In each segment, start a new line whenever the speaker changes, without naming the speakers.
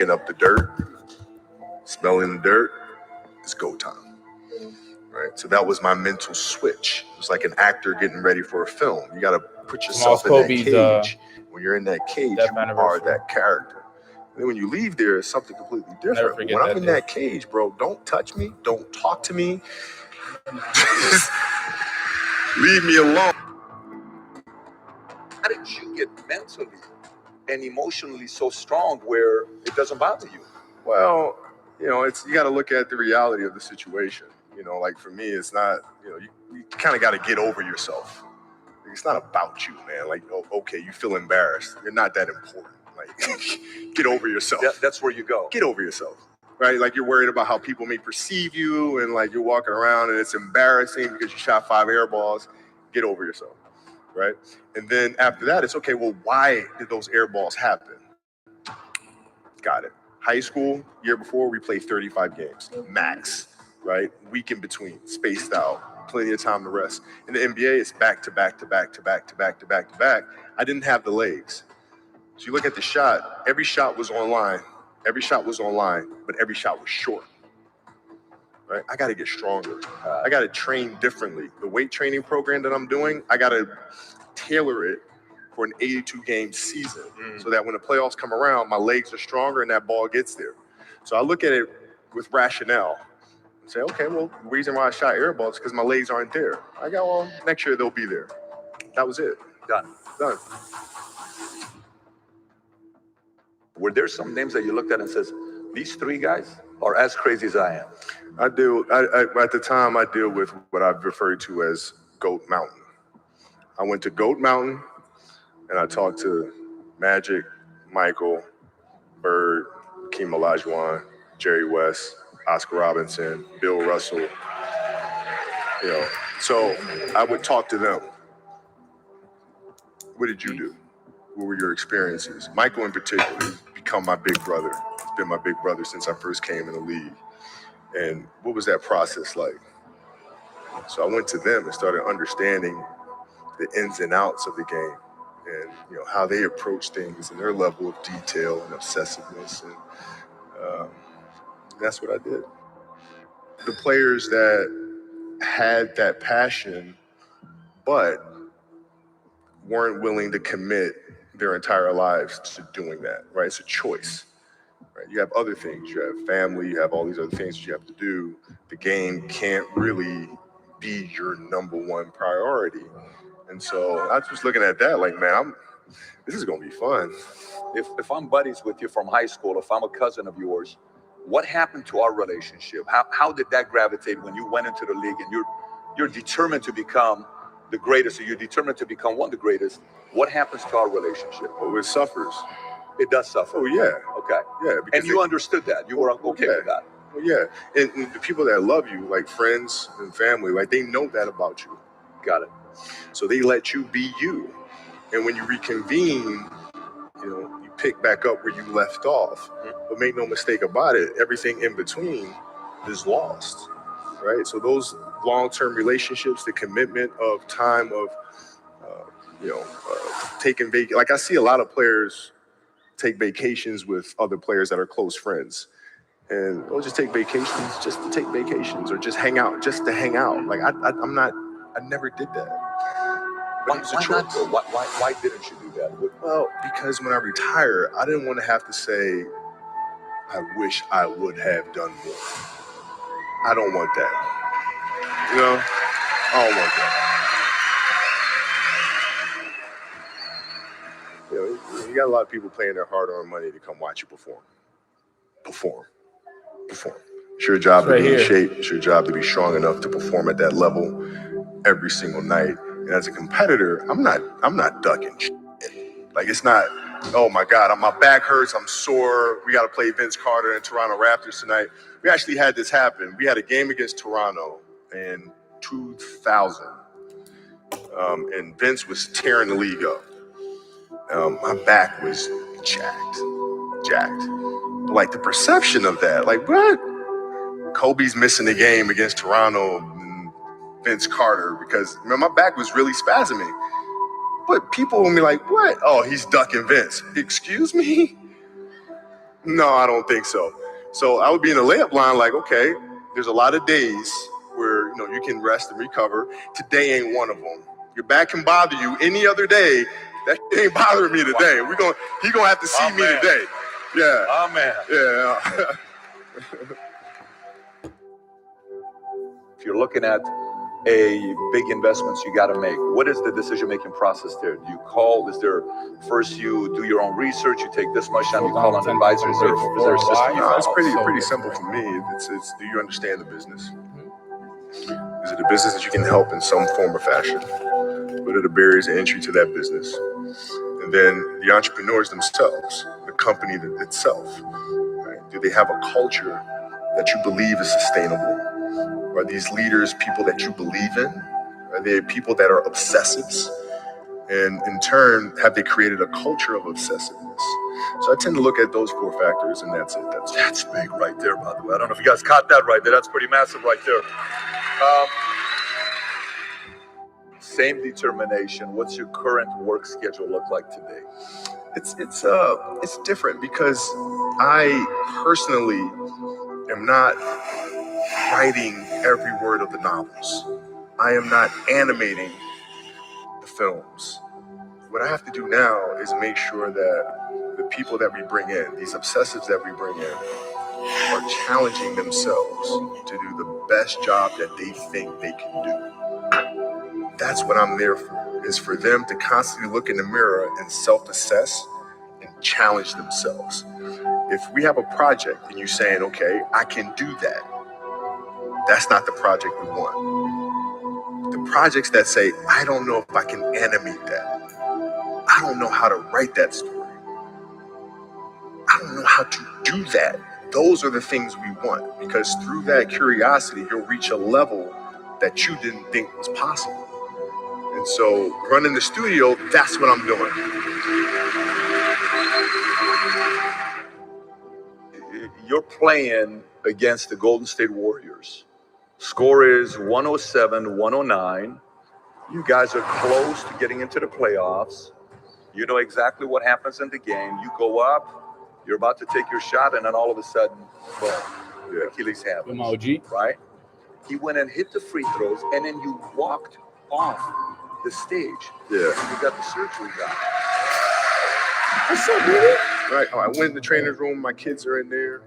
picking up the dirt, smelling the dirt, it's go time. Right? So that was my mental switch. It was like an actor getting ready for a film. You got to put yourself in that cage. When you're in that cage, you are that character. And then when you leave there, it's something completely different. When I'm in that cage, bro, don't touch me. Don't talk to me. Just leave me alone.
How did you get mentally and emotionally so strong where it doesn't bother you?
Well, you got to look at the reality of the situation. Like for me, it's not, you kind of got to get over yourself. It's not about you, man. Like, okay, you feel embarrassed. You're not that important. Like, get over yourself.
That's where you go.
Get over yourself, right? Like you're worried about how people may perceive you, and like you're walking around and it's embarrassing because you shot 5 air balls. Get over yourself, right? And then after that, it's okay, well, why did those air balls happen? Got it. High school, year before, we played 35 games, max, right? Week in between, spaced out, plenty of time to rest. In the NBA, it's back to back to back to back to back to back to back. I didn't have the legs. So you look at the shot, every shot was online. Every shot was online, but every shot was short, right? I got to get stronger. I got to train differently. The weight training program that I'm doing, I got to tailor it for an 82-game season so that when the playoffs come around, my legs are stronger and that ball gets there. So I look at it with rationale and say, okay, well, the reason why I shot air balls is because my legs aren't there. I go, well, next year they'll be there. That was it.
Done. Were there some names that you looked at and says, these 3 guys are as crazy as I am?
At the time, I deal with what I've referred to as Goat Mountain. I went to Goat Mountain and I talked to Magic, Michael, Bird, Hakeem Olajuwon, Jerry West, Oscar Robinson, Bill Russell. So I would talk to them. What did you do? What were your experiences? Michael in particular, he's become my big brother. He's been my big brother since I first came in the league. And what was that process like? So I went to them and started understanding the ins and outs of the game and how they approach things and their level of detail and obsessiveness. And that's what I did. The players that had that passion but weren't willing to commit their entire lives to doing that, right? It's a choice, right? You have other things. You have family. You have all these other things that you have to do. The game can't really be your number one priority. And so I was just looking at that like, man, this is going to be fun.
If I'm buddies with you from high school, if I'm a cousin of yours, what happened to our relationship? How did that gravitate when you went into the league and you're determined to become the greatest, or you're determined to become one of the greatest? What happens to our relationship?
Oh, it suffers.
It does suffer.
Oh, yeah.
Okay.
Yeah.
And you understood that. You were okay with that.
Well, yeah. And the people that love you, like friends and family, like they know that about you.
Got it.
So they let you be you. And when you reconvene, you pick back up where you left off. But make no mistake about it, everything in between is lost, right? So those long-term relationships, the commitment of time of, taking vacation. Like I see a lot of players take vacations with other players that are close friends. And they'll just take vacations just to take vacations or just hang out, just to hang out. Like I never did that.
Why not? Why didn't you do that?
Well, because when I retire, I didn't want to have to say, I wish I would have done more. I don't want that. I don't want that. You got a lot of people paying their hard-earned money to come watch you perform. It's your job to be in shape. It's your job to be strong enough to perform at that level every single night. And as a competitor, I'm not ducking shit. Like it's not, oh my God, my back hurts, I'm sore. We got to play Vince Carter and Toronto Raptors tonight. We actually had this happen. We had a game against Toronto in 2000, and Vince was tearing the league up. My back was jacked. Like the perception of that, like what? Kobe's missing the game against Toronto, and Vince Carter, because my back was really spasming. But people will be like, what? Oh, he's ducking Vince. Excuse me? No, I don't think so. So I would be in the layup line like, okay, there's a lot of days where you can rest and recover. Today ain't one of them. Your back can bother you any other day. That ain't bothering me today. He gonna have to see me today. Yeah.
Oh man.
Yeah.
If you're looking at a big investments you got to make, what is the decision-making process there? Do you call? Is there first you do your own research? You take this much time. You call an advisor. Is there a system you
No, it's
follow?
pretty simple for me. It's do you understand the business? Is it a business that you can help in some form or fashion? What are the barriers of entry to that business? And then the entrepreneurs themselves, the company itself, right? Do they have a culture that you believe is sustainable? Are these leaders people that you believe in? Are they people that are obsessives? And in turn, have they created a culture of obsessiveness? So I tend to look at those 4 factors, and that's it.
That's big right there, by the way. I don't know if you guys caught that right there. That's pretty massive right there. Same determination. What's your current work schedule look like today?
It's different because I personally am not writing every word of the novels. I am not animating the films. What I have to do now is make sure that the people that we bring in, these obsessives that we bring in, are challenging themselves to do the best job that they think they can do. That's what I'm there for, is for them to constantly look in the mirror and self-assess and challenge themselves. If we have a project and you're saying, okay, I can do that, that's not the project we want. The projects that say, I don't know if I can animate that. I don't know how to write that story. I don't know how to do that. Those are the things we want, because through that curiosity, you'll reach a level that you didn't think was possible. And so running the studio, that's what I'm doing.
You're playing against the Golden State Warriors. Score is 107-109. You guys are close to getting into the playoffs. You know exactly what happens in the game. You go up, you're about to take your shot, and then all of a sudden, boom, Achilles happens. Right? He went and hit the free throws, and then you walked off the stage.
Yeah.
You got the surgery done.
What's up, dude? Right. I went in the trainer's room. My kids are in there,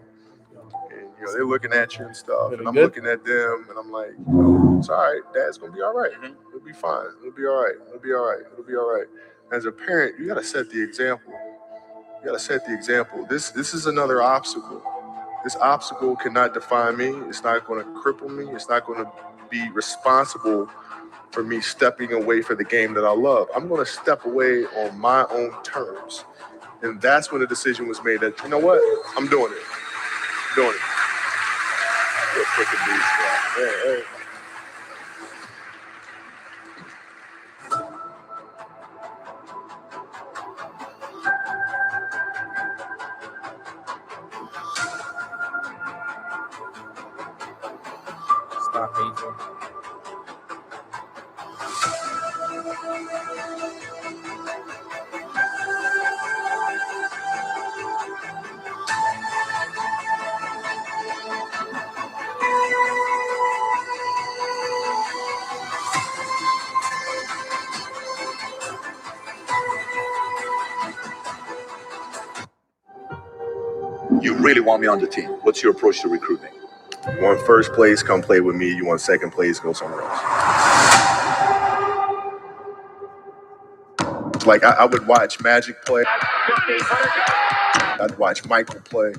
and they're looking at you and stuff, and I'm looking at them, and I'm like, it's all right. Dad's gonna be all right. It'll be fine. It'll be all right. It'll be all right. It'll be all right. As a parent, you gotta set the example. You gotta set the example. This is another obstacle. This obstacle cannot define me. It's not going to cripple me. It's not going to be responsible for me stepping away for the game that I love. I'm going to step away on my own terms. And that's when the decision was made that, you know what? I'm doing it. I'm doing it.
You're a freaking beast, bro.
Hey.
Stop hating.
You really want me on the team. What's your approach to recruiting?
You want first place, come play with me. You want second place, go somewhere else. Like I would watch Magic play. I'd watch Michael play.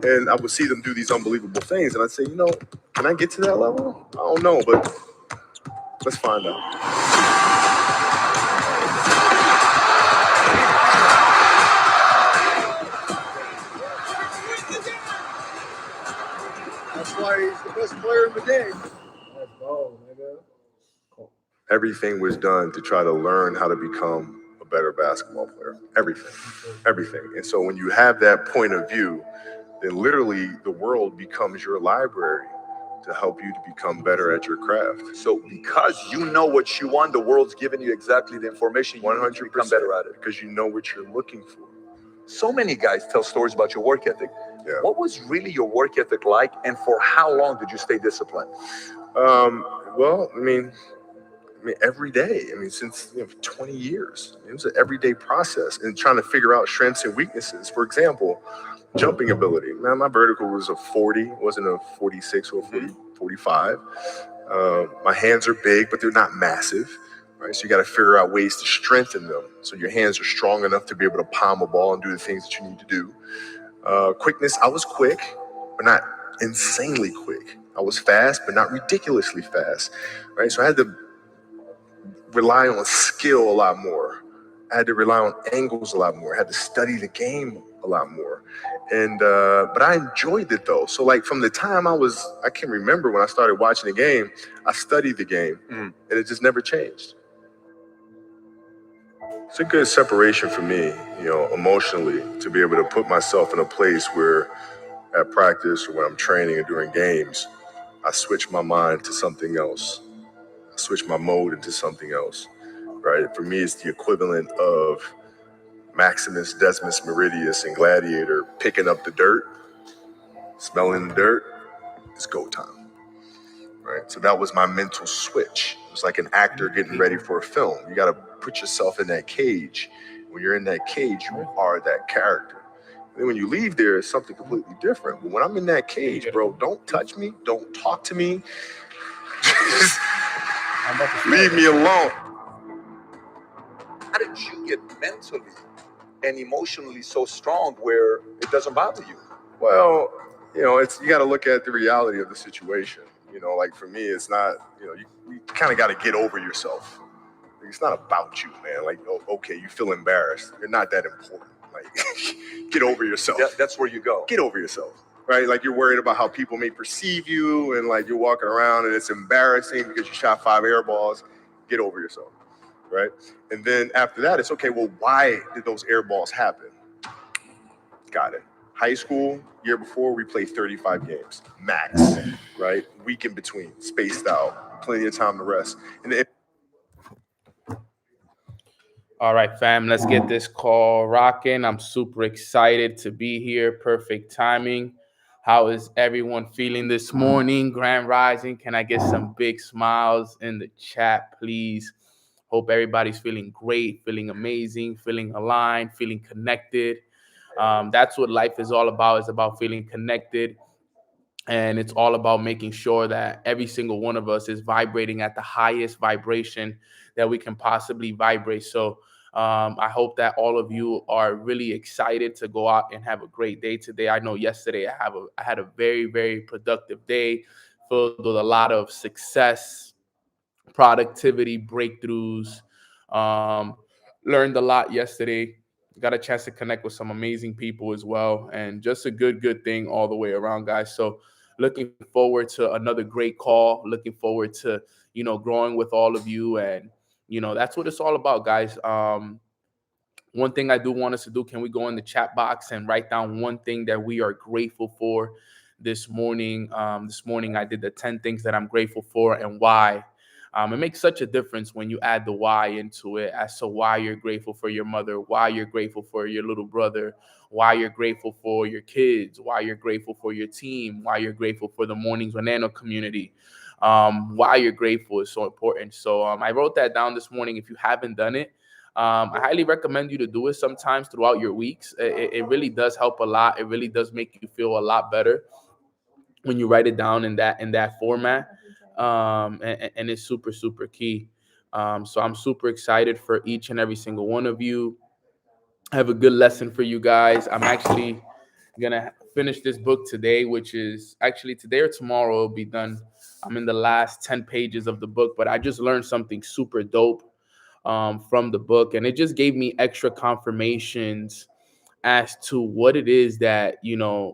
And I would see them do these unbelievable things. And I'd say, can I get to that level? I don't know, but let's find out. That's why he's the best player in the game.
Let's go, nigga.
Everything was done to try to learn how to become a better basketball player. Everything. And so when you have that point of view, then literally the world becomes your library to help you to become better at your craft.
So because you know what you want, the world's giving you exactly the information you need to become better at it.
Because you know what you're looking for.
So many guys tell stories about your work ethic.
Yeah.
What was really your work ethic like, and for how long did you stay disciplined?
Well, I mean, every day. I mean, since 20 years, it was an everyday process and trying to figure out strengths and weaknesses. For example, jumping ability. Man, my vertical was a 40, wasn't a 46 or a 40, 45. My hands are big, but they're not massive. Right, so you got to figure out ways to strengthen them so your hands are strong enough to be able to palm a ball and do the things that you need to do. Quickness, I was quick, but not insanely quick. I was fast, but not ridiculously fast. Right, so I had to rely on skill a lot more. I had to rely on angles a lot more. I had to study the game a lot more. And but I enjoyed it though. So like from the time I can remember when I started watching the game, I studied the game, and it just never changed. It's a good separation for me, emotionally, to be able to put myself in a place where at practice or when I'm training or during games, I switch my mind to something else. I switch my mode into something else. Right? For me, it's the equivalent of Maximus Decimus Meridius in Gladiator picking up the dirt, smelling the dirt. It's go time. Right? So that was my mental switch. It was like an actor getting ready for a film. You got to put yourself in that cage. When you're in that cage, you are that character. And then when you leave there, it's something completely different. But when I'm in that cage, bro, don't touch me. Don't talk to me. Just leave me alone.
How did you get mentally and emotionally so strong where it doesn't bother you?
Well, you got to look at the reality of the situation. Like for me, it's not. You kind of got to get over yourself. It's not about you, man. Like, okay, you feel embarrassed. You're not that important. Like, get over yourself.
That's where you go.
Get over yourself, right? Like you're worried about how people may perceive you, and like you're walking around and it's embarrassing because you shot 5 air balls. Get over yourself, right? And then after that, it's okay. Well, why did those air balls happen? Got it. High school, year before, we played 35 games, max, right? Week in between, spaced out, plenty of time to rest. And then
All right, fam, let's get this call rocking. I'm super excited to be here. Perfect timing. How is everyone feeling this morning? Grand Rising. Can I get some big smiles in the chat, please? Hope everybody's feeling great, feeling amazing, feeling aligned, feeling connected. That's what life is all about. It's about feeling connected. And it's all about making sure that every single one of us is vibrating at the highest vibration that we can possibly vibrate. So I hope that all of you are really excited to go out and have a great day today. I know yesterday I had a very, very productive day filled with a lot of success, productivity, breakthroughs. Um, Learned a lot yesterday. Got a chance to connect with some amazing people as well, and just a good thing all the way around, guys. So looking forward to another great call. Looking forward to growing with all of you, and that's what it's all about, guys. One thing I do want us to do, can we go in the chat box and write down one thing that we are grateful for this morning? This morning, I did the 10 things that I'm grateful for and why. It makes such a difference when you add the why into it as to why you're grateful for your mother, why you're grateful for your little brother, why you're grateful for your kids, why you're grateful for your team, why you're grateful for the Mornings with Nano community. Why you're grateful is so important. So I wrote that down this morning. If you haven't done it, I highly recommend you to do it sometimes throughout your weeks. It really does help a lot. It really does make you feel a lot better when you write it down in that format. And it's super key. So I'm super excited for each and every single one of you. I have a good lesson for you guys. I'm actually gonna finish this book today, which is actually today or tomorrow it'll be done. I'm in the last 10 pages of the book, but I just learned something super dope from the book, and it just gave me extra confirmations as to what it is that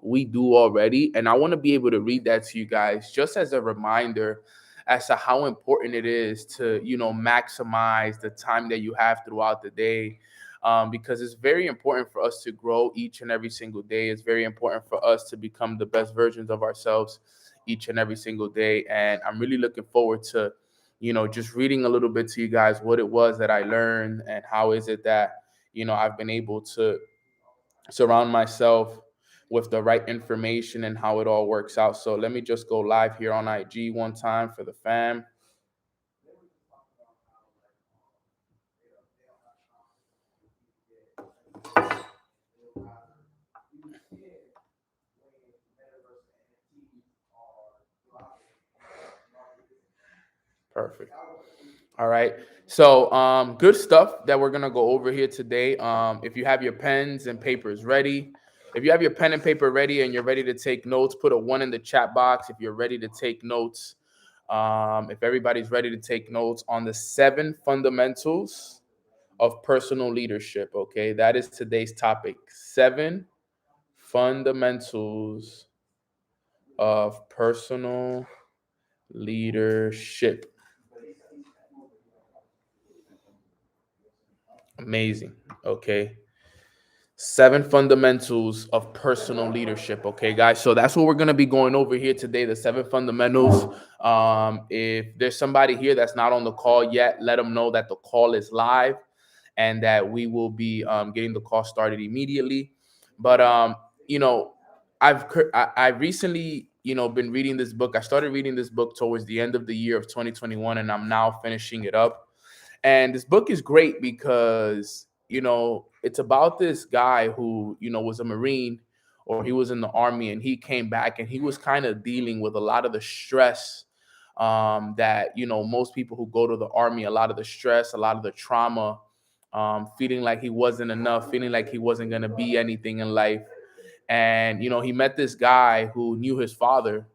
we do already. And I want to be able to read that to you guys just as a reminder as to how important it is to maximize the time that you have throughout the day, because it's very important for us to grow each and every single day. It's very important for us to become the best versions of ourselves each and every single day. And I'm really looking forward to just reading a little bit to you guys what it was that I learned and how is it that I've been able to surround myself with the right information and how it all works out. So let me just go live here on IG one time for the fam. Perfect. All right. So, good stuff that we're gonna go over here today. If you have your pens and papers ready, if you have your pen and paper ready and you're ready to take notes, put a one in the chat box. If you're ready to take notes, if everybody's ready to take notes on the 7 fundamentals of personal leadership. Okay, that is today's topic. 7 fundamentals of personal leadership. Amazing. Okay. 7 fundamentals of personal leadership. Okay, guys. So that's what we're gonna be going over here today. The 7 fundamentals. If there's somebody here that's not on the call yet, let them know that the call is live and that we will be getting the call started immediately. But you know, I recently been reading this book. I started reading this book towards the end of the year of 2021, and I'm now finishing it up. And this book is great because, it's about this guy who, was a Marine, or he was in the army, and he came back and he was kind of dealing with a lot of the stress that, most people who go to the army, a lot of the stress, a lot of the trauma, feeling like he wasn't enough, feeling like he wasn't going to be anything in life. And, he met this guy who knew his father,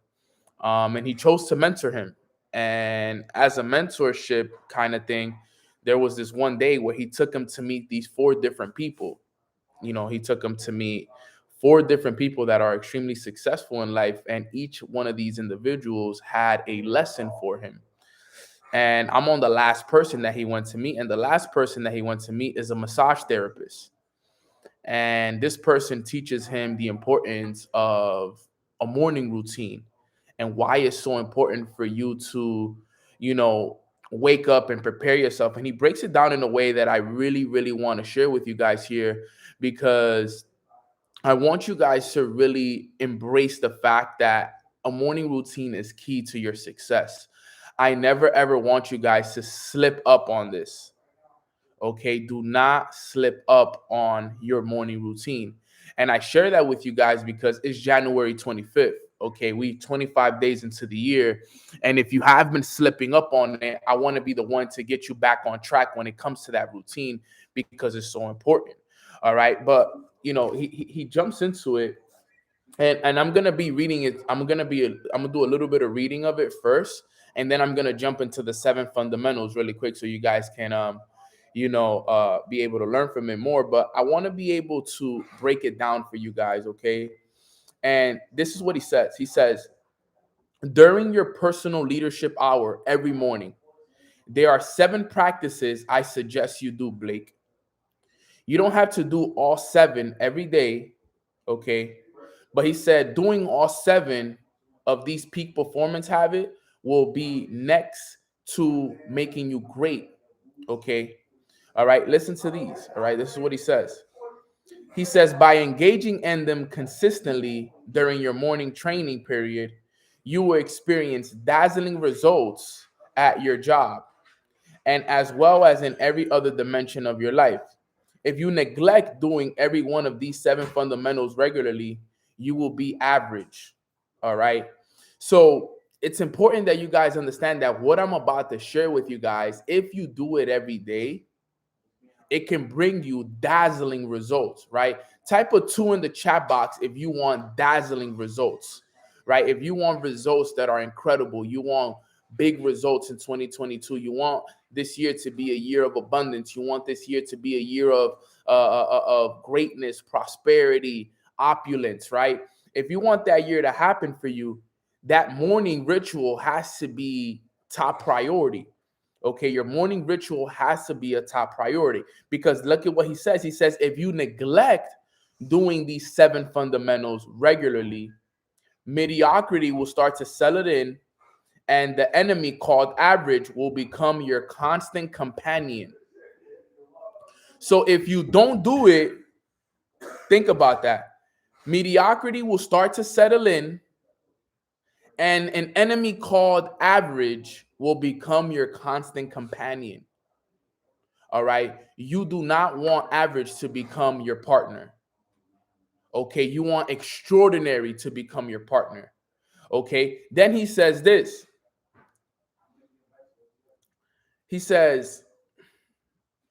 and he chose to mentor him. And as a mentorship kind of thing, there was this one day where he took him to meet these 4 different people. He took him to meet 4 different people that are extremely successful in life, and each one of these individuals had a lesson for him. And I'm on the last person that he went to meet, and the last person that he went to meet is a massage therapist. And this person teaches him the importance of a morning routine and why it's so important for you to, you know, wake up and prepare yourself. And he breaks it down in a way that I really, really want to share with you guys here, because I want you guys to really embrace the fact that a morning routine is key to your success. I never ever want you guys to slip up on this. Okay, do not slip up on your morning routine. And I share that with you guys because it's January 25th. Okay, we 25 days into the year. And if you have been slipping up on it, I want to be the one to get you back on track when it comes to that routine, because it's so important. All right. But he jumps into it, and I'm gonna be reading it. I'm gonna do a little bit of reading of it first, and then I'm gonna jump into the 7 fundamentals really quick, so you guys can be able to learn from it more. But I want to be able to break it down for you guys, okay? And this is what he says. He says, during your personal leadership hour every morning, there are 7 practices I suggest you do, Blake. You don't have to do all 7 every day, okay? But he said doing all 7 of these peak performance habit will be next to making you great, okay? All right, listen to these. All right, this is what he says. He says, by engaging in them consistently during your morning training period, you will experience dazzling results at your job, and as well as in every other dimension of your life. If you neglect doing every one of these 7 fundamentals regularly, you will be average. All right. So it's important that you guys understand that what I'm about to share with you guys, if you do it every day, it can bring you dazzling results, right? Type a 2 in the chat box if you want dazzling results, right? If you want results that are incredible, you want big results in 2022, you want this year to be a year of abundance, you want this year to be a year of greatness, prosperity, opulence, right? If you want that year to happen for you, that morning ritual has to be top priority. Okay, your morning ritual has to be a top priority, because look at what he says. He says, if you neglect doing these 7 fundamentals regularly, mediocrity will start to settle in, and the enemy called average will become your constant companion. So if you don't do it, Think about that. Mediocrity will start to settle in, and an enemy called average will become your constant companion. All right. You do not want average to become your partner. Okay. You want extraordinary to become your partner. Okay. Then he says this. He says,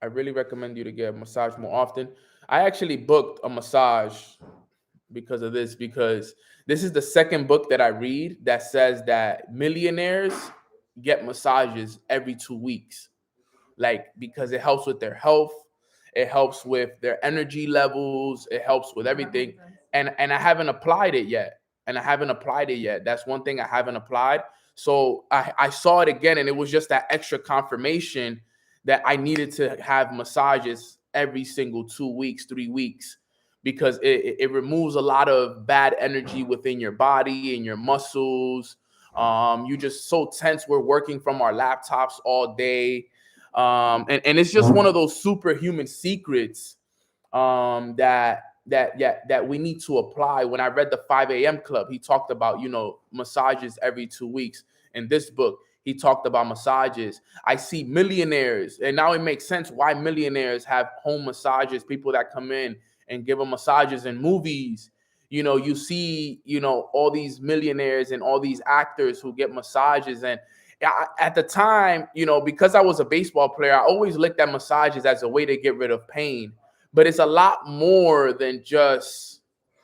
I really recommend you to get a massage more often. I actually booked a massage because this is the second book that I read that says that millionaires get massages every 2 weeks. Like, because it helps with their health, it helps with their energy levels, it helps with everything. And I haven't applied it yet. That's one thing I haven't applied. So I saw it again, and it was just that extra confirmation that I needed to have massages every single 2 weeks, 3 weeks, because it removes a lot of bad energy within your body and your muscles. You're just so tense. We're working from our laptops all day. And it's just one of those superhuman secrets that we need to apply. When I read the 5 a.m. Club, he talked about, massages every 2 weeks. In this book, he talked about massages. I see millionaires, and now it makes sense why millionaires have home massages, people that come in and give them massages in movies. You see, all these millionaires and all these actors who get massages. And at the time, because I was a baseball player, I always looked at massages as a way to get rid of pain. But it's a lot more than just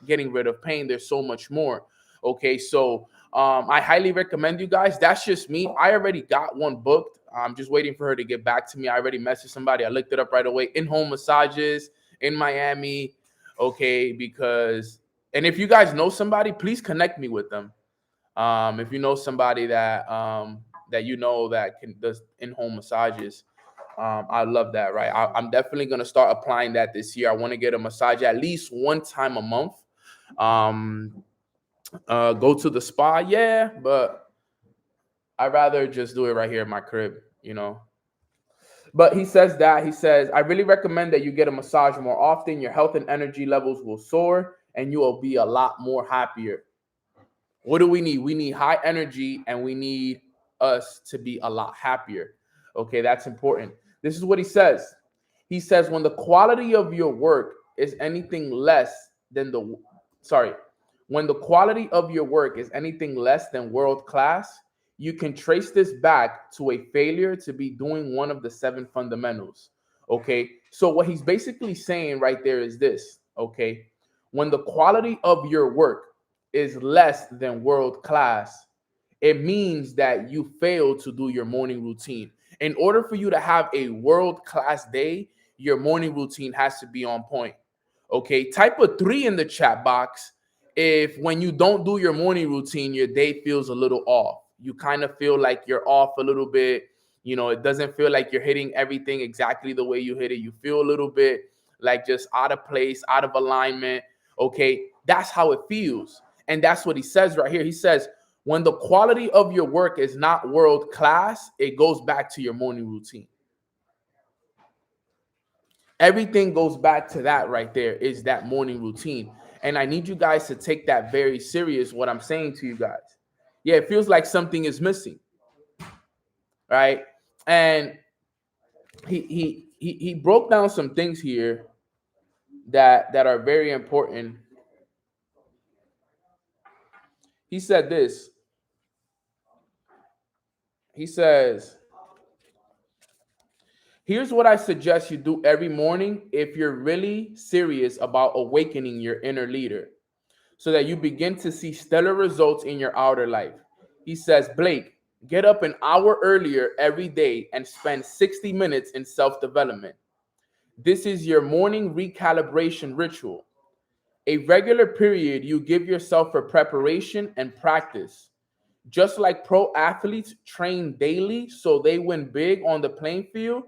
getting rid of pain. There's so much more. Okay, so I highly recommend you guys. That's just me. I already got one booked. I'm just waiting for her to get back to me. I already messaged somebody. I looked it up right away. In-home massages in Miami. Okay, and if you guys know somebody, please connect me with them. If you know somebody that does in-home massages, I love that. Right, I'm definitely gonna start applying that this year. I want to get a massage at least one time a month. Go to the spa, yeah, but I'd rather just do it right here in my crib. But he says, I really recommend that you get a massage more often. Your health and energy levels will soar, and you will be a lot more happier. What do we need? We need high energy, and we need us to be a lot happier. Okay, that's important. This is what he says. He says, when the quality of your work is anything less than when the quality of your work is anything less than world class, you can trace this back to a failure to be doing one of the 7 fundamentals. Okay, so what he's basically saying right there is this. Okay, when the quality of your work is less than world class, it means that you failed to do your morning routine. In order for you to have a world class day, your morning routine has to be on point. Okay, type a 3 in the chat box if when you don't do your morning routine, your day feels a little off. You kind of feel like you're off a little bit. It doesn't feel like you're hitting everything exactly the way you hit it. You feel a little bit like just out of place, out of alignment. Okay, that's how it feels. And that's what he says right here. He says, when the quality of your work is not world class, it goes back to your morning routine. Everything goes back to that right there, is that morning routine. And I need you guys to take that very serious, what I'm saying to you guys. Yeah, it feels like something is missing. Right? And he broke down some things here that are very important. He said this. He says, here's what I suggest you do every morning if you're really serious about awakening your inner leader, so that you begin to see stellar results in your outer life. He says, Blake, get up an hour earlier every day and spend 60 minutes in self-development. This is your morning recalibration ritual, a regular period you give yourself for preparation and practice. Just like pro athletes train daily so they win big on the playing field,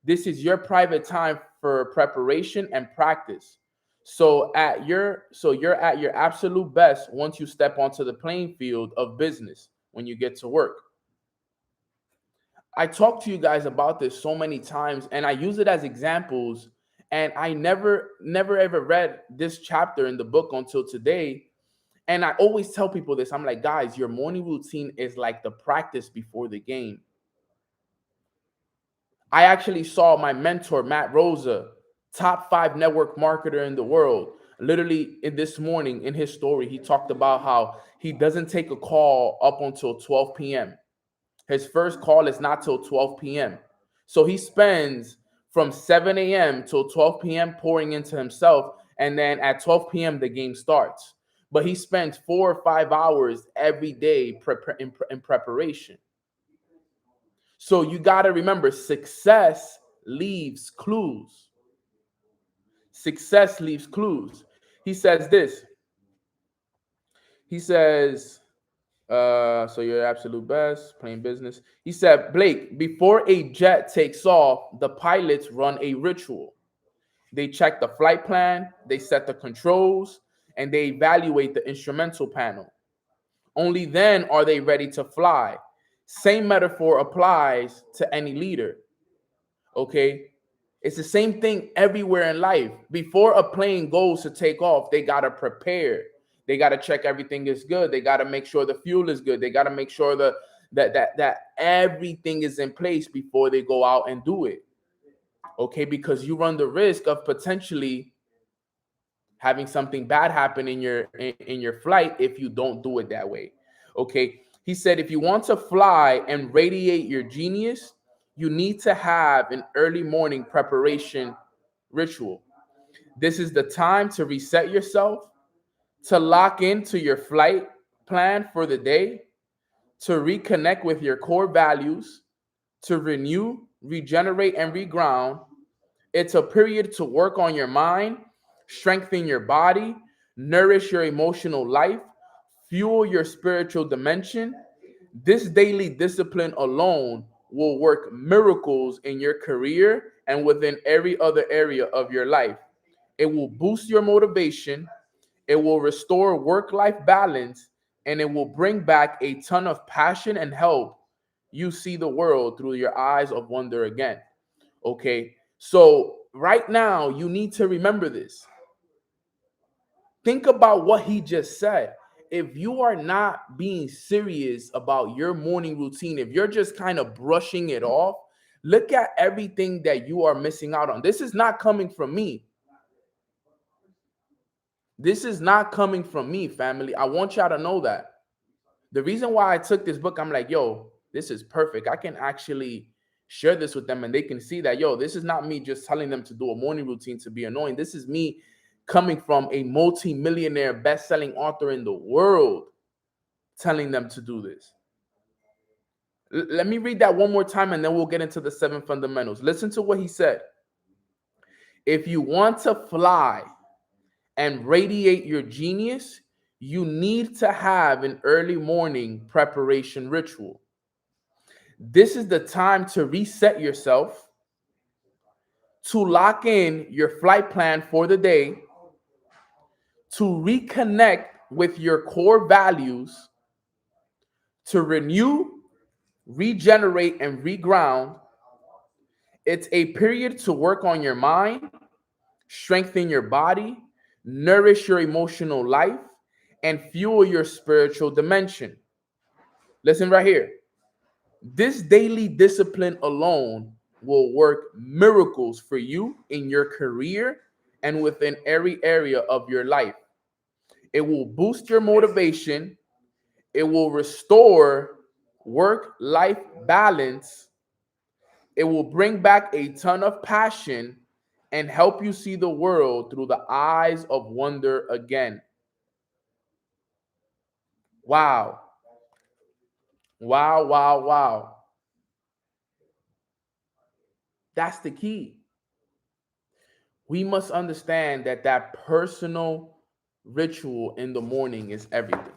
this is your private time for preparation and practice. You're at your absolute best once you step onto the playing field of business when you get to work. I talk to you guys about this so many times, and I use it as examples, And I never ever read this chapter in the book until today. And I always tell people this. I'm like, guys, your morning routine is like the practice before the game. I actually saw my mentor, Matt Rosa, top 5 network marketer in the world. Literally, in this morning, in his story, he talked about how he doesn't take a call up until 12 p.m. His first call is not till 12 p.m. So he spends from 7 a.m. till 12 p.m. pouring into himself. And then at 12 p.m., the game starts. But he spends 4 or 5 hours every day in preparation. So you got to remember, success leaves clues. Success leaves clues. He says this. He says, so you're absolute best, plain business. He said, Blake, before a jet takes off, the pilots run a ritual. They check the flight plan, they set the controls, and they evaluate the instrumental panel. Only then are they ready to fly. Same metaphor applies to any leader. Okay. It's the same thing everywhere in life. Before a plane goes to take off, they got to prepare. They got to check everything is good. They got to make sure the fuel is good. They got to make sure that everything is in place before they go out and do it. Okay, because you run the risk of potentially having something bad happen in your flight if you don't do it that way. Okay. He said if you want to fly and radiate your genius, you need to have an early morning preparation ritual. This is the time to reset yourself, to lock into your flight plan for the day, to reconnect with your core values, to renew, regenerate, and reground. It's a period to work on your mind, strengthen your body, nourish your emotional life, fuel your spiritual dimension. This daily discipline alone will work miracles in your career and within every other area of your life. It will boost your motivation, it will restore work life balance, and it will bring back a ton of passion and help you see the world through your eyes of wonder again. Okay. So right now, you need to remember this. Think about what he just said. If you are not being serious about your morning routine, if you're just kind of brushing it off, look at everything that you are missing out on. This is not coming from me. This is not coming from me, family. I want y'all to know that. The reason why I took this book, I'm like, yo, this is perfect. I can actually share this with them and they can see that, yo, this is not me just telling them to do a morning routine to be annoying. This is me coming from a multi-millionaire best-selling author in the world telling them to do this. Let me read that one more time and then we'll get into the 7 fundamentals. Listen to what he said. If you want to fly and radiate your genius, you need to have an early morning preparation ritual. This is the time to reset yourself, to lock in your flight plan for the day, to reconnect with your core values, to renew, regenerate, and reground. It's a period to work on your mind, strengthen your body, nourish your emotional life, and fuel your spiritual dimension. Listen right here. This daily discipline alone will work miracles for you in your career and within every area of your life. It will boost your motivation. It will restore work-life balance. It will bring back a ton of passion and help you see the world through the eyes of wonder again. Wow. Wow, wow, wow. That's the key. We must understand that that personal ritual in the morning is everything.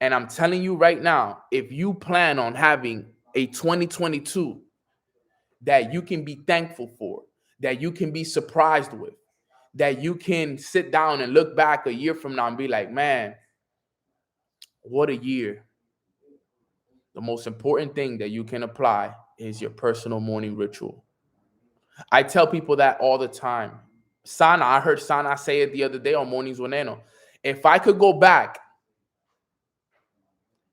And I'm telling you right now, if you plan on having a 2022 that you can be thankful for, that you can be surprised with, that you can sit down and look back a year from now and be like, man, what a year. The most important thing that you can apply is your personal morning ritual. I tell people that all the time. Sana, I heard Sana say it the other day on Mornings with Neno. If I could go back,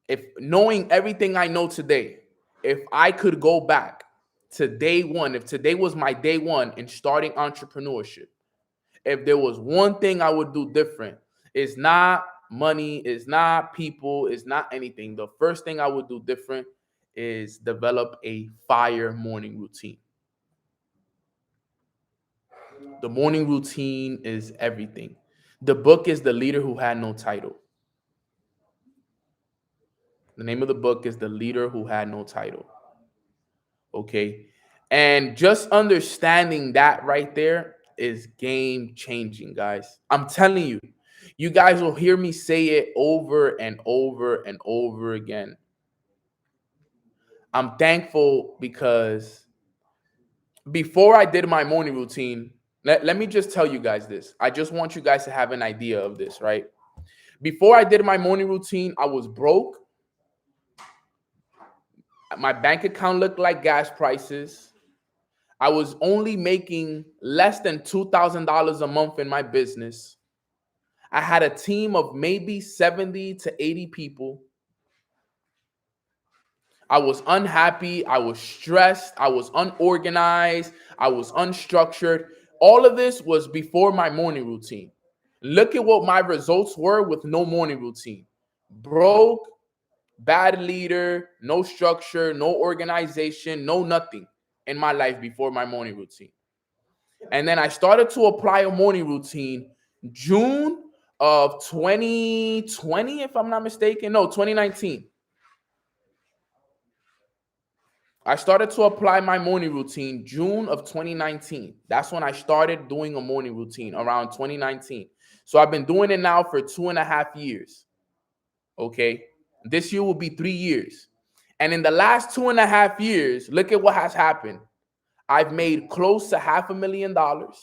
if knowing everything I know today, if I could go back to day one, if today was my day one in starting entrepreneurship, if there was one thing I would do different, it's not money, it's not people, it's not anything. The first thing I would do different is develop a fire morning routine. The morning routine is everything. The book is The Leader Who Had No Title. The name of the book is The Leader Who Had No Title. Okay. And just understanding that right there is game changing, guys. I'm telling you, you guys will hear me say it over and over and over again. I'm thankful because before I did my morning routine, let me just tell you guys this. I just want you guys to have an idea of this, right? Before I did my morning routine, I was broke. My bank account looked like gas prices. I was only making less than $2,000 a month in my business. I had a team of maybe 70 to 80 people. I was unhappy. I was stressed. I was unorganized. I was unstructured. All of this was before my morning routine. Look at what my results were with no morning routine. Broke, bad leader, no structure, no organization, no nothing in my life before my morning routine. And then I started to apply a morning routine June of 2020, if I'm not mistaken. No, 2019. I started to apply my morning routine June of 2019. That's when I started doing a morning routine around 2019. So I've been doing it now for 2.5 years. Okay. This year will be 3 years. And in the last 2.5 years, look at what has happened. I've made close to $500,000.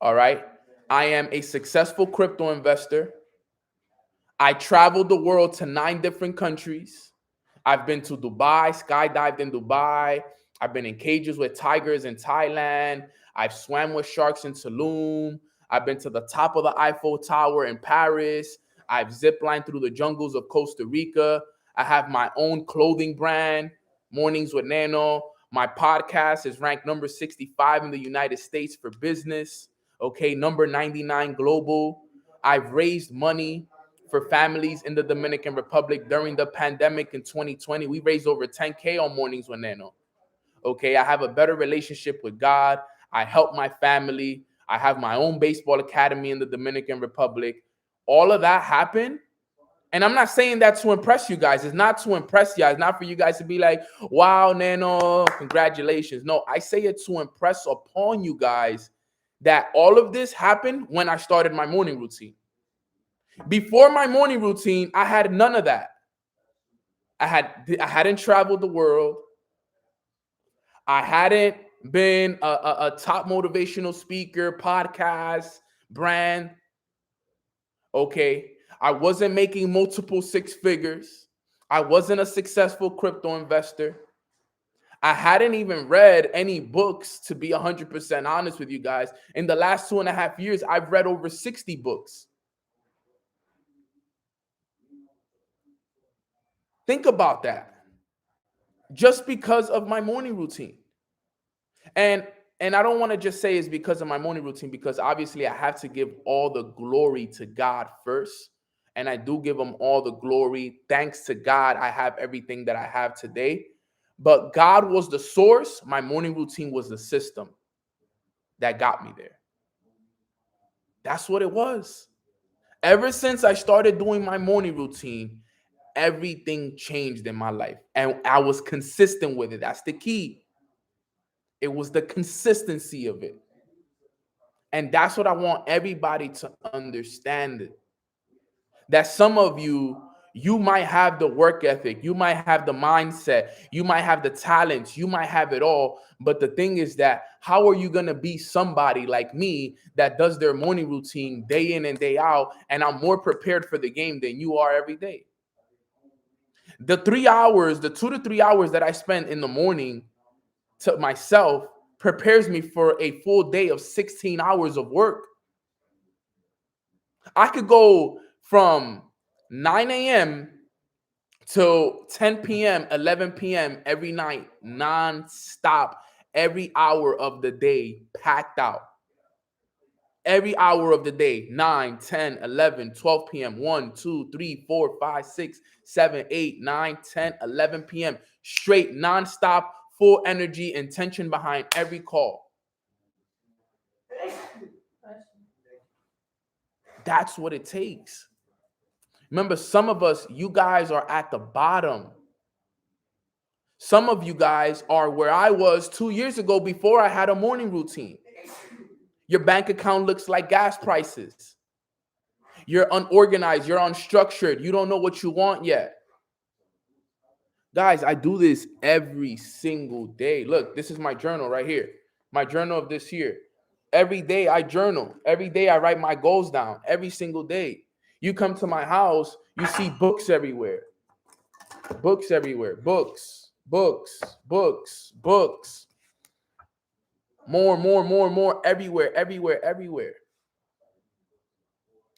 All right. I am a successful crypto investor. I traveled the world to 9 different countries. I've been to Dubai, skydived in Dubai. I've been in cages with tigers in Thailand. I've swam with sharks in Tulum. I've been to the top of the Eiffel Tower in Paris. I've ziplined through the jungles of Costa Rica. I have my own clothing brand, Mornings with Nano. My podcast is ranked number 65 in the United States for business. Okay, number 99 global. I've raised money for families in the Dominican Republic during the pandemic in 2020. We raised over 10K on Mornings with Nano. Okay, I have a better relationship with God. I help my family. I have my own baseball academy in the Dominican Republic. All of that happened. And I'm not saying that to impress you guys. It's not to impress you. It's not for you guys to be like, wow, Nano, congratulations. No, I say it to impress upon you guys that all of this happened when I started my morning routine. Before my morning routine, I had none of that. I hadn't traveled the world. I hadn't been a top motivational speaker, podcast, brand. Okay. I wasn't making multiple six figures. I wasn't a successful crypto investor. I hadn't even read any books, to be 100% honest with you guys. In the last 2.5 years, I've read over 60 books. Think about that. Just because of my morning routine. And I don't want to just say it's because of my morning routine, because obviously I have to give all the glory to God first. And I do give him all the glory. Thanks to God, I have everything that I have today. But God was the source. My morning routine was the system that got me there. That's what it was. Ever since I started doing my morning routine, everything changed in my life. And I was consistent with it. That's the key. It was the consistency of it. And that's what I want everybody to understand. That some of you might have the work ethic, you might have the mindset, you might have the talents, you might have it all. But the thing is that how are you going to be somebody like me that does their morning routine day in and day out, and I'm more prepared for the game than you are every day? The 3 hours, the 2 to 3 hours that I spend in the morning to myself prepares me for a full day of 16 hours of work. I could go from 9 a.m. till 10 p.m., 11 p.m. every night, non-stop, every hour of the day, packed out. Every hour of the day, 9, 10, 11, 12 p.m., 1, 2, 3, 4, 5, 6, 7, 8, 9, 10, 11 p.m. Straight, non-stop, full energy, intention behind every call. That's what it takes. Remember, some of us, you guys are at the bottom. Some of you guys are where I was 2 years ago before I had a morning routine. Your bank account looks like gas prices. You're unorganized. You're unstructured. You don't know what you want yet. Guys, I do this every single day. Look, this is my journal right here. My journal of this year. Every day I journal. Every day I write my goals down. Every single day. You come to my house, you see books everywhere. Books everywhere. Books, books, books, books. More, everywhere, everywhere, everywhere.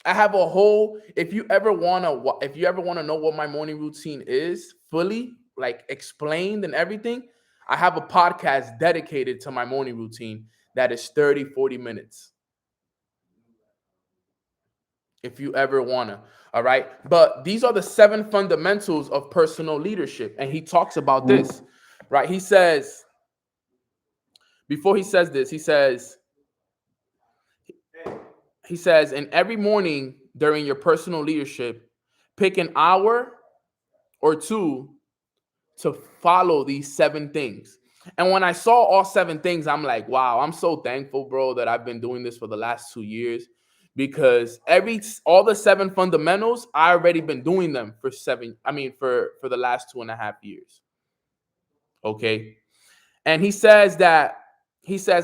I have a whole, if you ever want to know what my morning routine is fully, like explained and everything, I have a podcast dedicated to my morning routine that is 30, 40 minutes. If you ever want to, all right? But these are the 7 fundamentals of personal leadership. And he talks about this, right? He says, before he says this, he says, and every morning during your personal leadership, pick an hour or two to follow these 7 things. And when I saw all 7 things, I'm like, wow, I'm so thankful, bro, that I've been doing this for the last 2 years, because all the 7 fundamentals, I already been doing them for the last 2.5 years. Okay. And he says,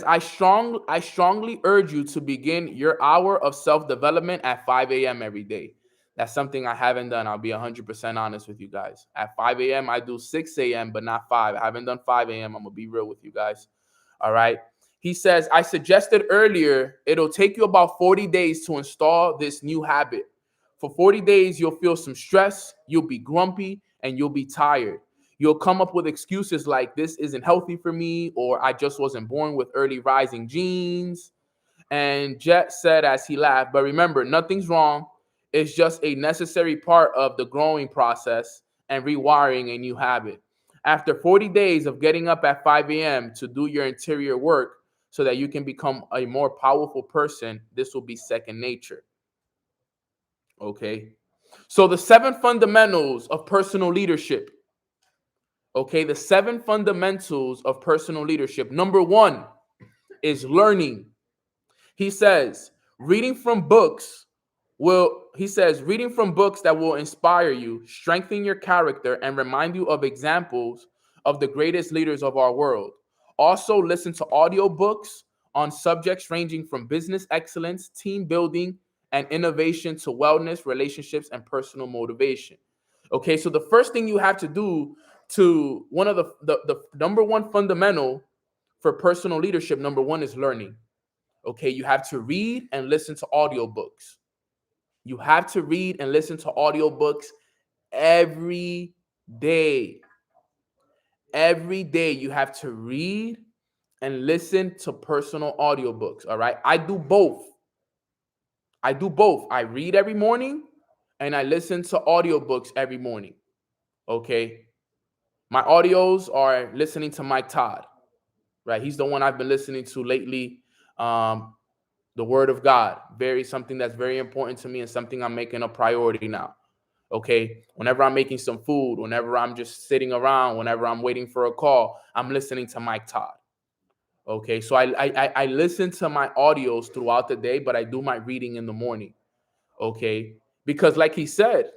I strongly urge you to begin your hour of self-development at 5 a.m. every day. That's something I haven't done. I'll be 100% honest with you guys. At 5 a.m., I do 6 a.m., but not 5. I haven't done 5 a.m. I'm going to be real with you guys. All right. He says, I suggested earlier, it'll take you about 40 days to install this new habit. For 40 days, you'll feel some stress, you'll be grumpy, and you'll be tired. You'll come up with excuses like, this isn't healthy for me, or I just wasn't born with early rising genes. And Jet said as he laughed, but remember, nothing's wrong. It's just a necessary part of the growing process and rewiring a new habit. After 40 days of getting up at 5 a.m. to do your interior work so that you can become a more powerful person, this will be second nature. Okay? So the 7 fundamentals of personal leadership. Okay, the 7 fundamentals of personal leadership. Number 1 is learning. He says, reading from books that will inspire you, strengthen your character, and remind you of examples of the greatest leaders of our world. Also, listen to audiobooks on subjects ranging from business excellence, team building, and innovation to wellness, relationships, and personal motivation. Okay, so the first thing you have to do to one of the number 1 fundamental for personal leadership, number 1 is learning. Okay, you have to read and listen to audiobooks. You have to read and listen to audiobooks every day. Every day you have to read and listen to personal audiobooks, all right? I do both. I read every morning and I listen to audiobooks every morning. Okay? My audios are listening to Mike Todd, right? He's the one I've been listening to lately. The Word of God, something that's very important to me and something I'm making a priority now. Okay, whenever I'm making some food, whenever I'm just sitting around, whenever I'm waiting for a call, I'm listening to Mike Todd. Okay, so I listen to my audios throughout the day, but I do my reading in the morning. Okay, because like he said,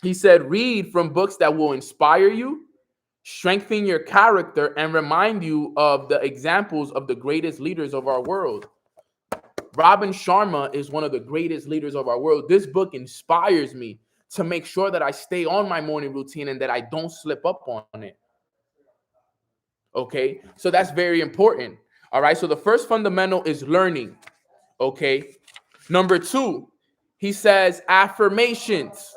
read from books that will inspire you, strengthen your character, and remind you of the examples of the greatest leaders of our world. Robin Sharma is one of the greatest leaders of our world. This book inspires me to make sure that I stay on my morning routine and that I don't slip up on it. Okay, so that's very important. All right, so the first fundamental is learning. Okay, number two, he says affirmations.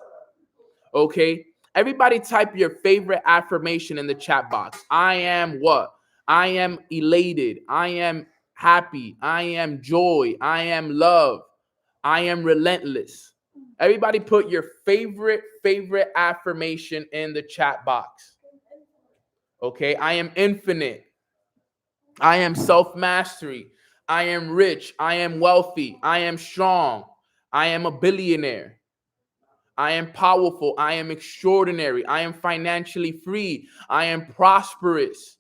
Okay, everybody type your favorite affirmation in the chat box. I am what? I am elated. I am happy. I am joy. I am love. I am relentless. Everybody put your favorite affirmation in the chat box. Okay, I am infinite. I am self mastery. I am rich. I am wealthy. I am strong. I am a billionaire. I am powerful. I am extraordinary. I am financially free. I am prosperous.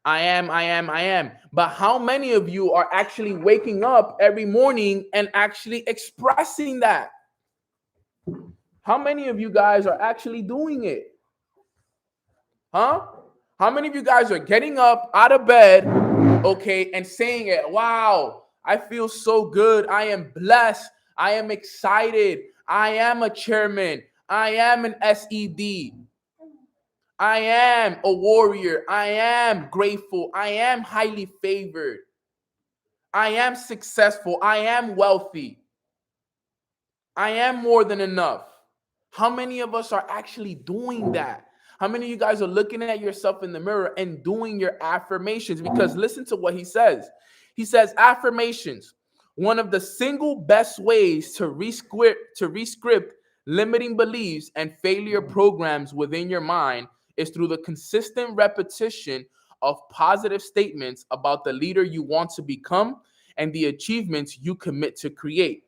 I am. But how many of you are actually waking up every morning and actually expressing that? How many of you guys are actually doing it? Huh? How many of you guys are getting up out of bed, okay, and saying it? Wow, I feel so good. I am blessed. I am excited. I am a chairman. I am an SED. I am a warrior. I am grateful. I am highly favored. I am successful. I am wealthy. I am more than enough. How many of us are actually doing that? How many of you guys are looking at yourself in the mirror and doing your affirmations? Because listen to what he says. He says, affirmations, one of the single best ways to rescript limiting beliefs and failure programs within your mind is through the consistent repetition of positive statements about the leader you want to become and the achievements you commit to create.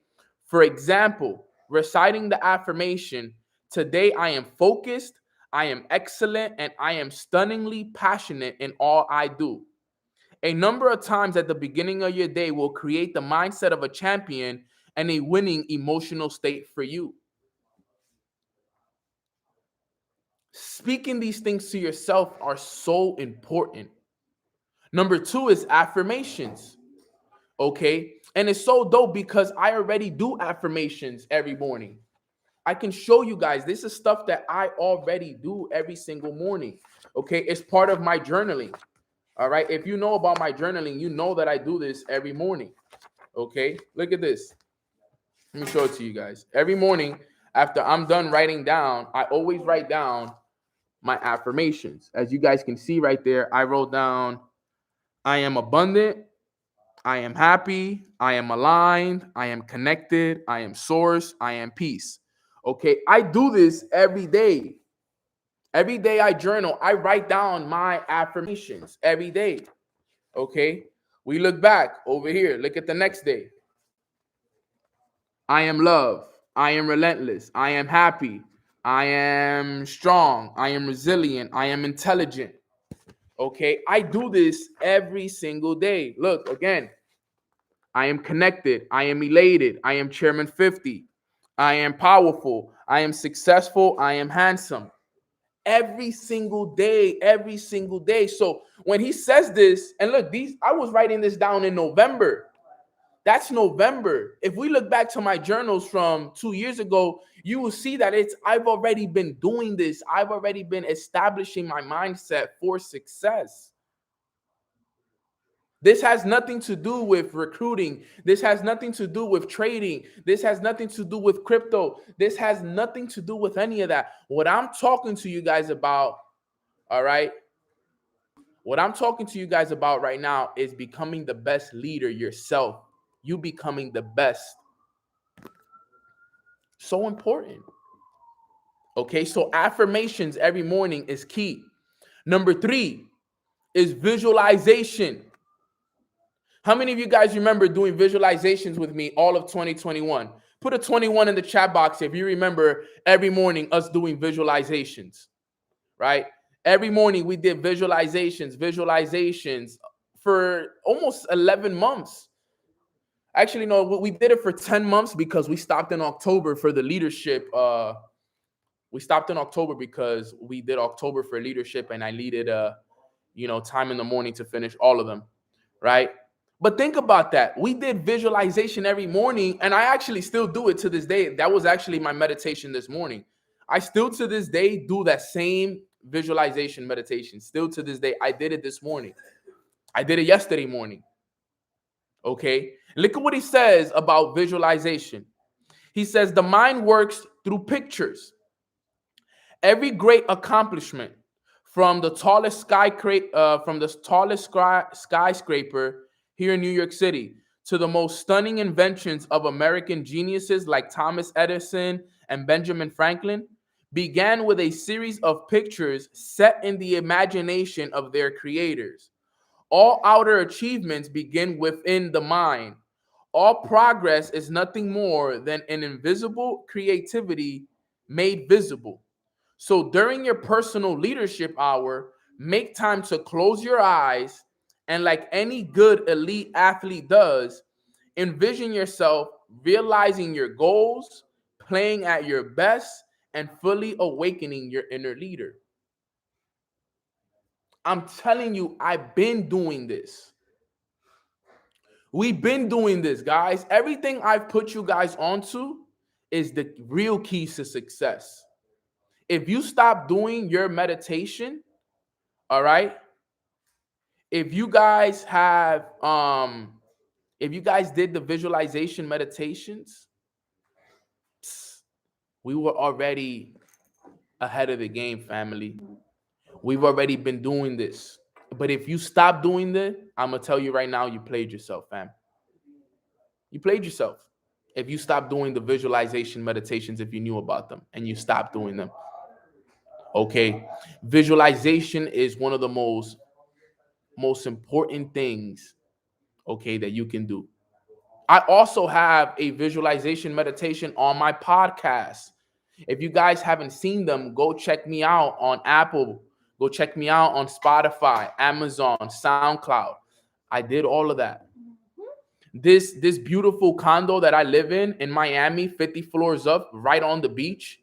For example, reciting the affirmation, today I am focused, I am excellent, and I am stunningly passionate in all I do. A number of times at the beginning of your day will create the mindset of a champion and a winning emotional state for you. Speaking these things to yourself are so important. Number two is affirmations. Okay. And it's so dope because I already do affirmations every morning. I can show you guys. This is stuff that I already do every single morning. Okay. It's part of my journaling. All right. If you know about my journaling, you know that I do this every morning. Okay. Look at this. Let me show it to you guys. Every morning after I'm done writing down, I always write down my affirmations. As you guys can see right there, I wrote down, I am abundant. I am happy. I am aligned. I am connected. I am source. I am peace. Okay. I do this every day. Every day I journal, I write down my affirmations every day. Okay. We look back over here. Look at the next day. I am love. I am relentless. I am happy. I am strong. I am resilient. I am intelligent. Okay. I do this every single day. Look again. I am connected. I am elated. I am Chairman 50. I am powerful. I am successful. I am handsome. Every single day, every single day. So when he says this, and look, I was writing this down in November. That's November. If we look back to my journals from 2 years ago, you will see that I've already been doing this. I've already been establishing my mindset for success. This has nothing to do with recruiting. This has nothing to do with trading. This has nothing to do with crypto. This has nothing to do with any of that. What I'm talking to you guys about, all right? What I'm talking to you guys about right now is becoming the best leader yourself. You becoming the best. So important. Okay, so affirmations every morning is key. Number 3 is visualization. How many of you guys remember doing visualizations with me all of 2021? Put a 21 in the chat box if you remember every morning us doing visualizations, right? Every morning we did visualizations for almost 11 months. Actually, no, we did it for 10 months because we stopped in October for the leadership. We stopped in October because we did October for leadership and I needed time in the morning to finish all of them, right? But think about that. We did visualization every morning, and I actually still do it to this day. That was actually my meditation this morning. I still to this day do that same visualization meditation. Still to this day, I did it this morning. I did it yesterday morning. Okay. Look at what he says about visualization. He says the mind works through pictures. Every great accomplishment, from the tallest skyscraper here in New York City to the most stunning inventions of American geniuses like Thomas Edison and Benjamin Franklin, began with a series of pictures set in the imagination of their creators. All outer achievements begin within the mind. All progress is nothing more than an invisible creativity made visible. So during your personal leadership hour, make time to close your eyes and, like any good elite athlete does, envision yourself realizing your goals, playing at your best, and fully awakening your inner leader. I'm telling you, I've been doing this. We've been doing this, guys. Everything I've put you guys onto is the real keys to success. If you stop doing your meditation, all right, if you guys have if you guys did the visualization meditations, we were already ahead of the game, family. We've already been doing this. But if you stop doing this, I'm gonna tell you right now, you played yourself, fam. You played yourself. If you stop doing the visualization meditations, if you knew about them and you stop doing them, okay. Visualization is one of the most important things, okay, that you can do. I also have a visualization meditation on my podcast. If you guys haven't seen them, go check me out on Apple. Go check me out on Spotify, Amazon, SoundCloud. I did all of that. This beautiful condo that I live in Miami, 50 floors up, right on the beach.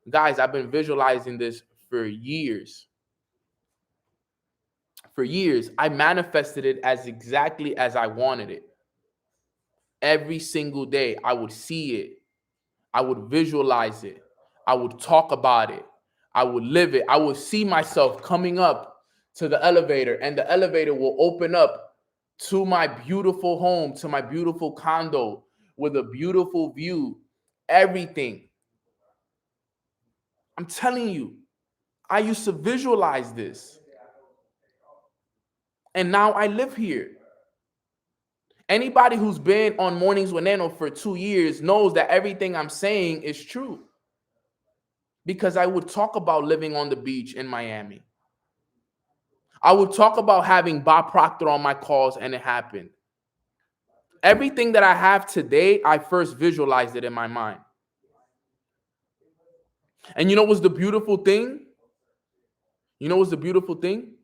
Guys, I've been visualizing this for years. For years, I manifested it as exactly as I wanted it. Every single day, I would see it. I would visualize it. I would talk about it. I would live it. I would see myself coming up to the elevator, and the elevator will open up to my beautiful home, to my beautiful condo with a beautiful view, everything. I'm telling you, I used to visualize this. And now I live here. Anybody who's been on Mornings with Nano for 2 years knows that everything I'm saying is true. Because I would talk about living on the beach in Miami. I would talk about having Bob Proctor on my calls, and it happened. Everything that I have today, I first visualized it in my mind. And you know what's the beautiful thing? You know what's the beautiful thing?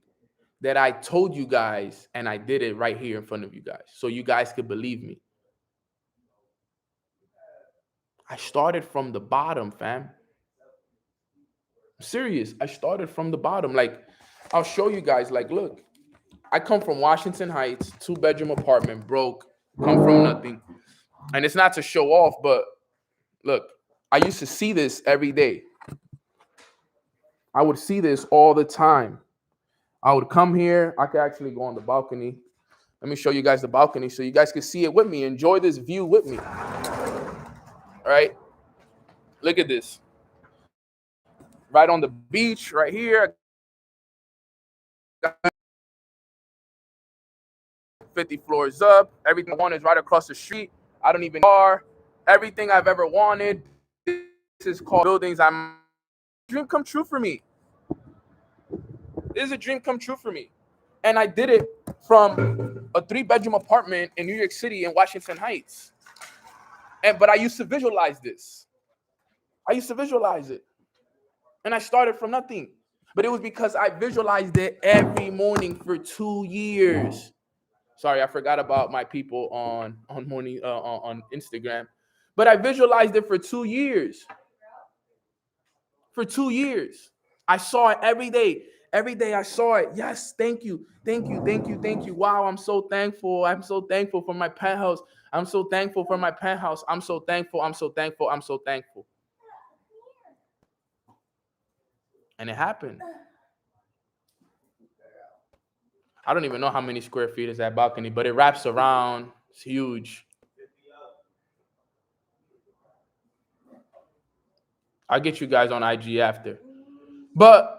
That I told you guys, and I did it right here in front of you guys, so you guys could believe me. I started from the bottom, fam. I'm serious. I started from the bottom. Like, I'll show you guys. Like, look, I come from Washington Heights, 2-bedroom apartment, broke, come from nothing. And it's not to show off, but look, I used to see this every day. I would see this all the time. I would come here. I could actually go on the balcony. Let me show you guys the balcony so you guys can see it with me. Enjoy this view with me. All right. Look at this. Right on the beach, right here. 50 floors up. Everything I want is right across the street. I don't even car. Everything I've ever wanted. This is called buildings. I'm dream come true for me. This is a dream come true for me. And I did it from a 3-bedroom apartment in New York City in Washington Heights. But I used to visualize this. I used to visualize it. And I started from nothing. But it was because I visualized it every morning for 2 years. Sorry, I forgot about my people on Instagram. But I visualized it for 2 years. For 2 years. I saw it every day. Every day I saw it. Yes, thank you. Thank you. Thank you. Thank you. Wow, I'm so thankful. I'm so thankful for my penthouse. I'm so thankful for my penthouse. I'm so thankful. I'm so thankful. I'm so thankful. And it happened. I don't even know how many square feet is that balcony, but it wraps around. It's huge. I'll get you guys on IG after. But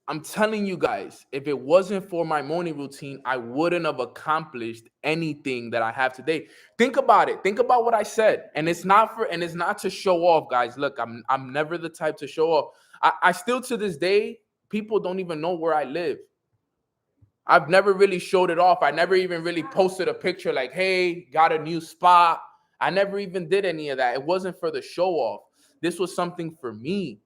I'm telling you guys, if it wasn't for my morning routine, I wouldn't have accomplished anything that I have today. Think about it. Think about what I said. And it's not to show off, guys. Look, I'm never the type to show off. I still to this day, people don't even know where I live. I've never really showed it off. I never even really posted a picture like, hey, got a new spot. I never even did any of that. It wasn't for the show off. This was something for me.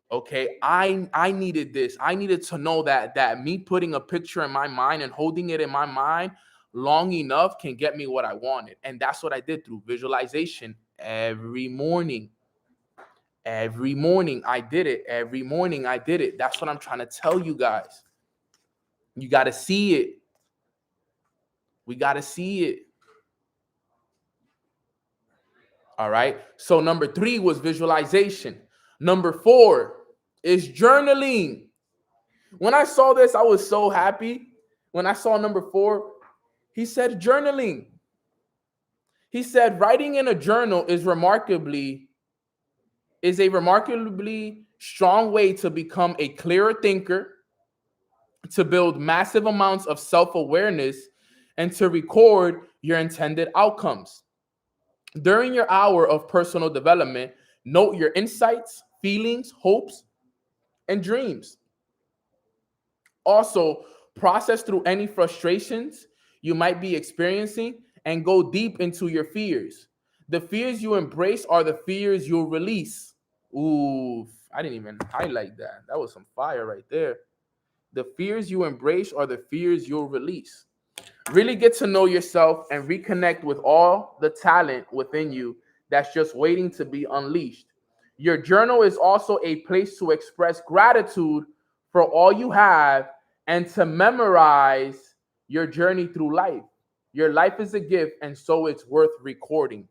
Okay, I needed this. I needed to know that me putting a picture in my mind and holding it in my mind long enough can get me what I wanted. And that's what I did through visualization every morning. Every morning I did it. Every morning I did it. That's what I'm trying to tell you guys. You got to see it. We got to see it. All right. So number 3 was visualization. Number 4 is journaling. When I saw this, I was so happy. When I saw number 4, he said journaling. He said writing in a journal is a remarkably strong way to become a clearer thinker, to build massive amounts of self-awareness, and to record your intended outcomes. During your hour of personal development, note your insights, feelings, hopes, and dreams. Also, process through any frustrations you might be experiencing and go deep into your fears. The fears you embrace are the fears you'll release. Ooh, I didn't even highlight that. That was some fire right there. The fears you embrace are the fears you'll release. Really get to know yourself and reconnect with all the talent within you that's just waiting to be unleashed. Your journal is also a place to express gratitude for all you have and to memorize your journey through life. Your life is a gift, and so it's worth recording.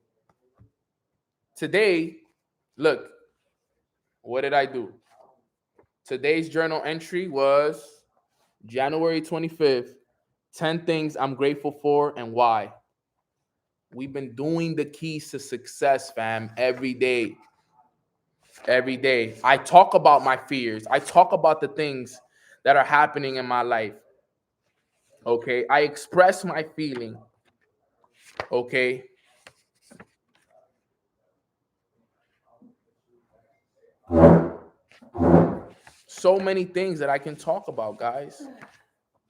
Today, look, what did I do? Today's journal entry was January 25th. 10 things I'm grateful for and why. We've been doing the keys to success, fam, every day. Every day. I talk about my fears. I talk about the things that are happening in my life. Okay. I express my feeling. Okay. So many things that I can talk about, guys.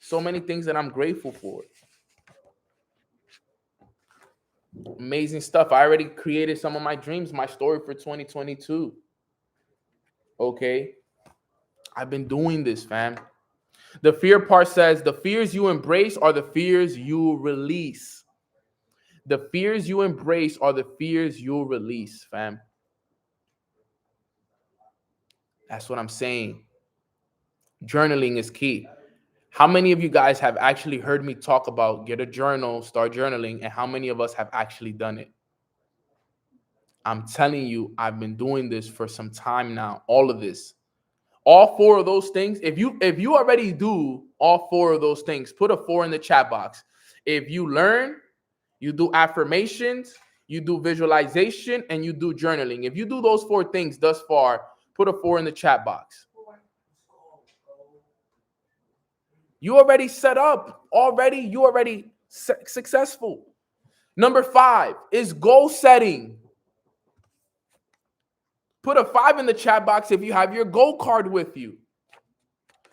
So many things that I'm grateful for. Amazing stuff. I already created some of my dreams, my story for 2022. Okay. I've been doing this, fam. The fear part says the fears you embrace are the fears you release. The fears you embrace are the fears you'll release, fam. That's what I'm saying. Journaling is key. How many of you guys have actually heard me talk about get a journal, start journaling, and how many of us have actually done it? I'm telling you, I've been doing this for some time now. All of this. All 4 of those things. If you already do all 4 of those things, put a 4 in the chat box. If you learn, you do affirmations, you do visualization, and you do journaling. If you do those 4 things thus far, put a 4 in the chat box. You already set up. You already successful. Number 5 is goal setting. Put a 5 in the chat box if you have your goal card with you.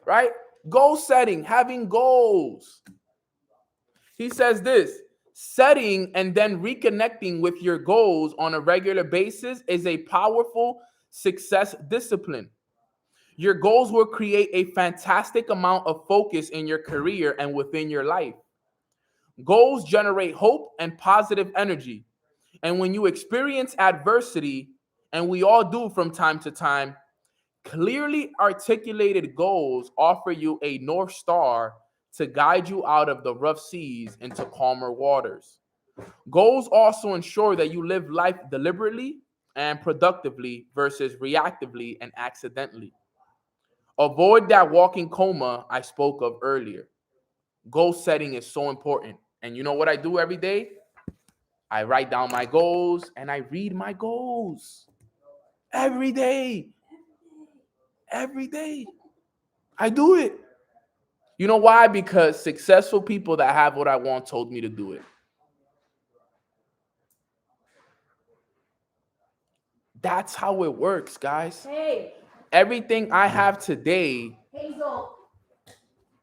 Right? Goal setting, having goals. He says this, setting and then reconnecting with your goals on a regular basis is a powerful success discipline. Your goals will create a fantastic amount of focus in your career and within your life. Goals generate hope and positive energy. And when you experience adversity, and we all do from time to time, clearly articulated goals offer you a North Star to guide you out of the rough seas into calmer waters. Goals also ensure that you live life deliberately and productively versus reactively and accidentally. Avoid that walking coma I spoke of earlier. Goal setting is so important. And you know what I do every day? I write down my goals and I read my goals every day. Every day. I do it. You know why? Because successful people that have what I want told me to do it. That's how it works, guys.
Hey,
Everything I have today,
Hazel.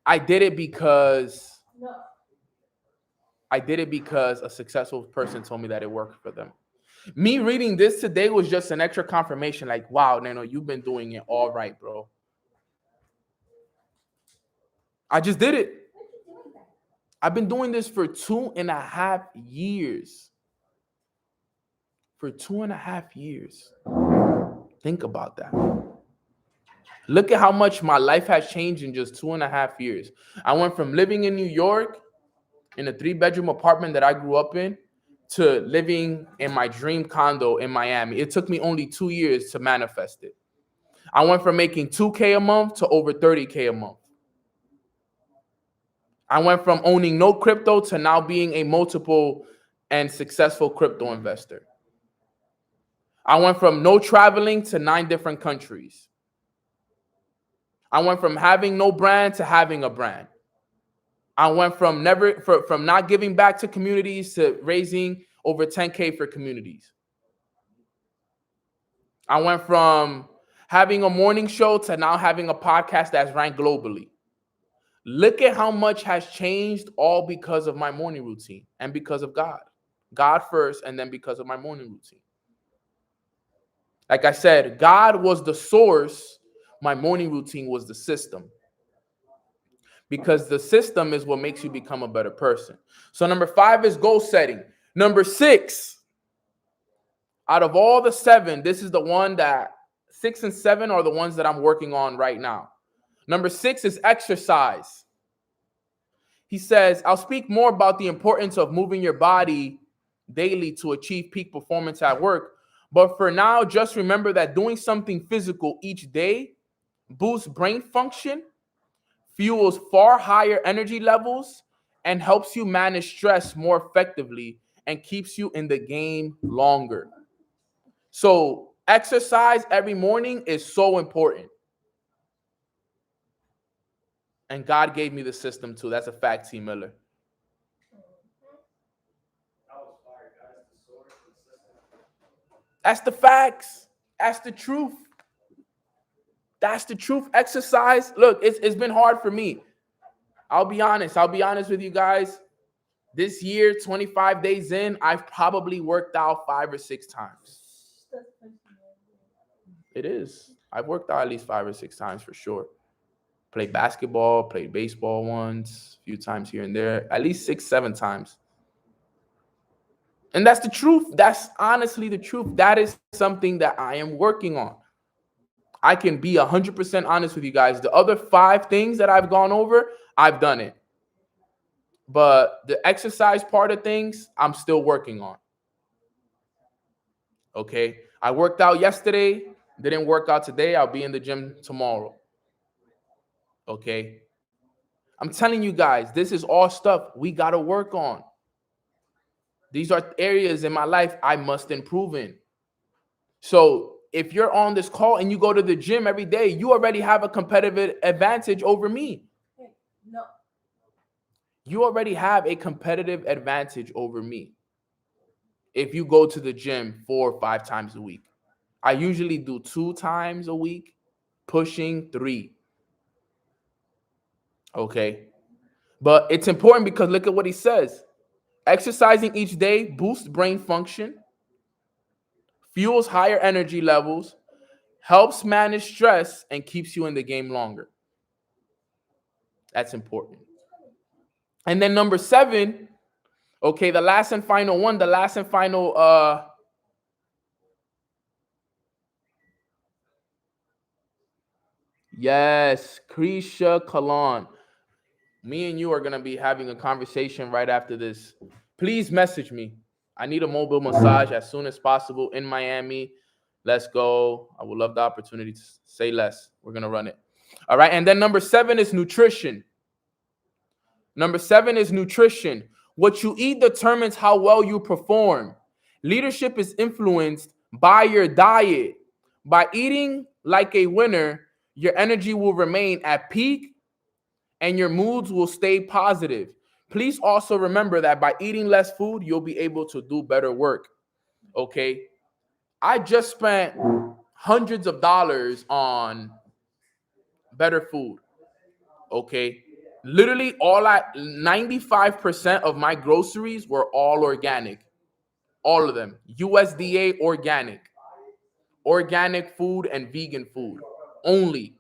I did it because
No.
a successful person told me that it worked for them. Me reading this today was just an extra confirmation, like, wow, Nano, you've been doing it all right, bro. I just did it. I've been doing this for 2.5 years. For 2.5 years. Think about that. Look at how much my life has changed in just 2.5 years. I went from living in New York in a 3-bedroom apartment that I grew up in to living in my dream condo in Miami. It took me only 2 years to manifest it. I went from making $2K a month to over $30K a month. I went from owning no crypto to now being a multiple and successful crypto investor. I went from no traveling to 9 different countries. I went from having no brand to having a brand. I went from not giving back to communities to raising over 10K for communities. I went from having a morning show to now having a podcast that's ranked globally. Look at how much has changed, all because of my morning routine and because of God. God first, and then because of my morning routine. Like I said, God was the source. My morning routine was the system. Because the system is what makes you become a better person. So number 5 is goal setting. Number 6, out of all the 7, this is the one that 6 and 7 are the ones that I'm working on right now. Number 6 is exercise. He says, I'll speak more about the importance of moving your body daily to achieve peak performance at work. But for now, just remember that doing something physical each day boosts brain function, fuels far higher energy levels, and helps you manage stress more effectively and keeps you in the game longer. So exercise every morning is so important. And God gave me the system too. That's a fact, T. Miller. That's the facts. That's the truth. That's the truth. Exercise. Look, it's been hard for me. I'll be honest. I'll be honest with you guys. This year, 25 days in, I've probably worked out 5 or 6 times. It is. I've worked out at least 5 or 6 times for sure. Played basketball, played baseball once, a few times here and there, at least 6, 7 times. And that's the truth. That's honestly the truth. That is something that I am working on. I can be 100% honest with you guys. The other 5 things that I've gone over, I've done it. But the exercise part of things, I'm still working on. Okay? I worked out yesterday, didn't work out today. I'll be in the gym tomorrow. Okay? I'm telling you guys, this is all stuff we got to work on. These are areas in my life I must improve in. So if you're on this call and you go to the gym every day, you already have a competitive advantage over me.
No.
You already have a competitive advantage over me if you go to the gym 4 or 5 times a week. I usually do 2 times a week, pushing 3. Okay. But it's important because look at what he says. Exercising each day boosts brain function, fuels higher energy levels, helps manage stress, and keeps you in the game longer. That's important. And then number 7, okay, the last and final one, yes, Krisha Kalan. Me and you are going to be having a conversation right after this. Please message me. I need a mobile massage as soon as possible in Miami. Let's go. I would love the opportunity to say less. We're going to run it. All right. And then number 7 is nutrition. Number 7 is nutrition. What you eat determines how well you perform. Leadership is influenced by your diet. By eating like a winner, your energy will remain at peak and your moods will stay positive. Please also remember that by eating less food, you'll be able to do better work. Okay. I just spent hundreds of dollars on better food. Okay. Literally, 95% of my groceries were all organic. All of them. USDA organic. Organic food and vegan food. Only.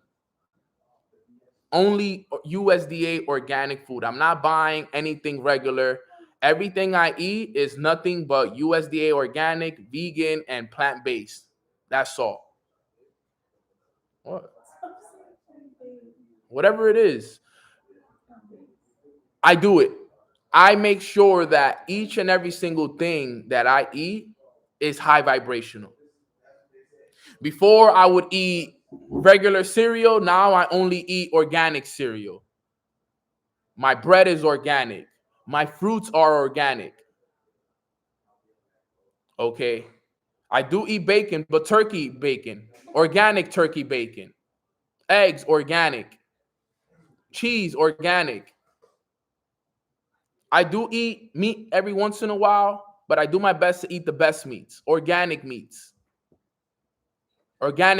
Only USDA organic food. I'm not buying anything regular. Everything I eat is nothing but USDA organic, vegan, and plant-based. That's all. What? Whatever it is, I do it. I make sure that each and every single thing that I eat is high vibrational. Before I would eat regular cereal, now I only eat organic cereal. My bread is organic. My fruits are organic. Okay. I do eat bacon, but turkey bacon, organic turkey bacon, eggs organic, cheese organic. I do eat meat every once in a while, but I do my best to eat the best meats, organic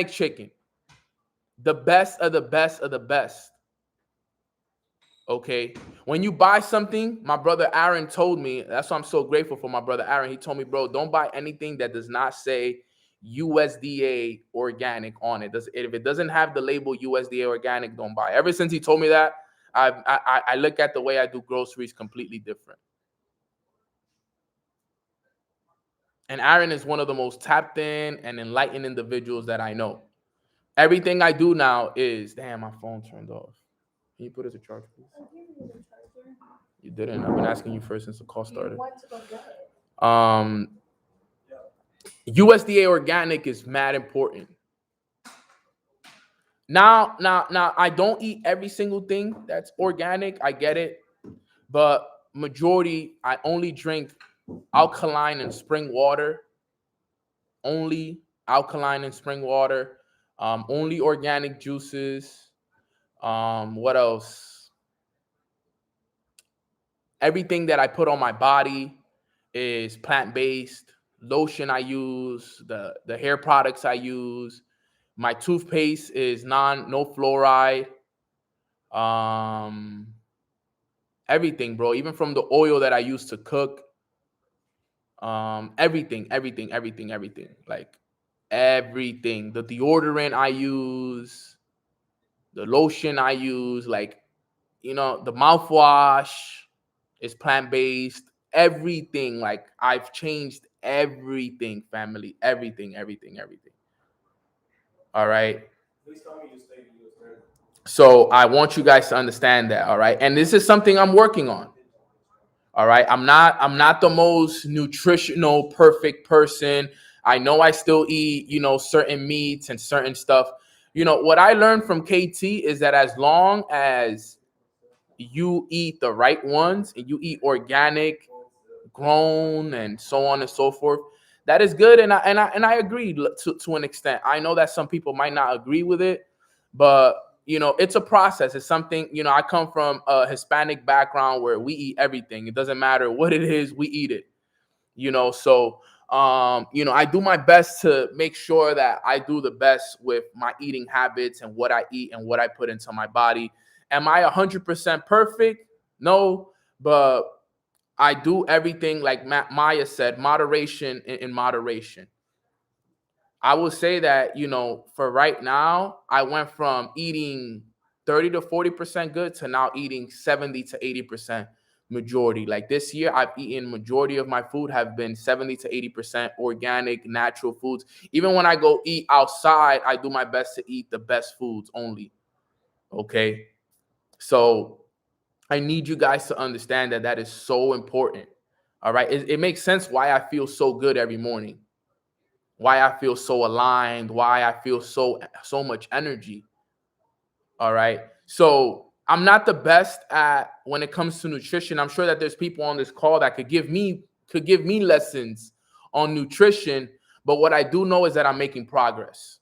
chicken, the best of the best of the best. Okay. When you buy something, my brother Aaron told me, that's why I'm so grateful for my brother Aaron. He told me, bro, don't buy anything that does not say USDA organic on it. If it doesn't have the label USDA organic, don't buy. Ever since he told me that, I look at the way I do groceries completely different. And Aaron is one of the most tapped in and enlightened individuals that I know. Everything I do now is, damn, my phone turned off. Can you put it to charge, please? You didn't. I've been asking you first since the call started. Um, USDA organic is mad important. Now, I don't eat every single thing that's organic. I get it, but majority, I only drink alkaline and spring water. Only alkaline and spring water. Only organic juices. What else? Everything that I put on my body is plant-based. Lotion I use, the hair products I use. My toothpaste is no fluoride. Um, Everything, bro. Even from the oil that I use to cook. Everything. Like everything. The deodorant I use, the lotion I use, like the mouthwash is plant-based. Everything, like I've changed everything, family. Everything. All right. So I want you guys to understand that. All right. And this is something I'm working on. All right. I'm not the most nutritional perfect person. I know I still eat, certain meats and certain stuff. What I learned from KT is that as long as you eat the right ones and you eat organic, grown, and so on and so forth, that is good. And I agree to an extent. I know that some people might not agree with it, but it's a process. It's something, I come from a Hispanic background where we eat everything. It doesn't matter what it is, we eat it. So I do my best to make sure that I do the best with my eating habits and what I eat and what I put into my body. Am I 100% perfect? No, but I do everything like Maya said, moderation in moderation. I will say that, for right now, I went from eating 30 to 40% good to now eating 70 to 80% majority. Like this year, I've eaten majority of my food have been 70 to 80% organic, natural foods. Even when I go eat outside, I do my best to eat the best foods only. Okay. So I need you guys to understand that that is so important. All right. It makes sense why I feel so good every morning, why I feel so aligned, why I feel so much energy. All right. So I'm not the best at when it comes to nutrition. I'm sure that there's people on this call that could give me lessons on nutrition. But what I do know is that I'm making progress.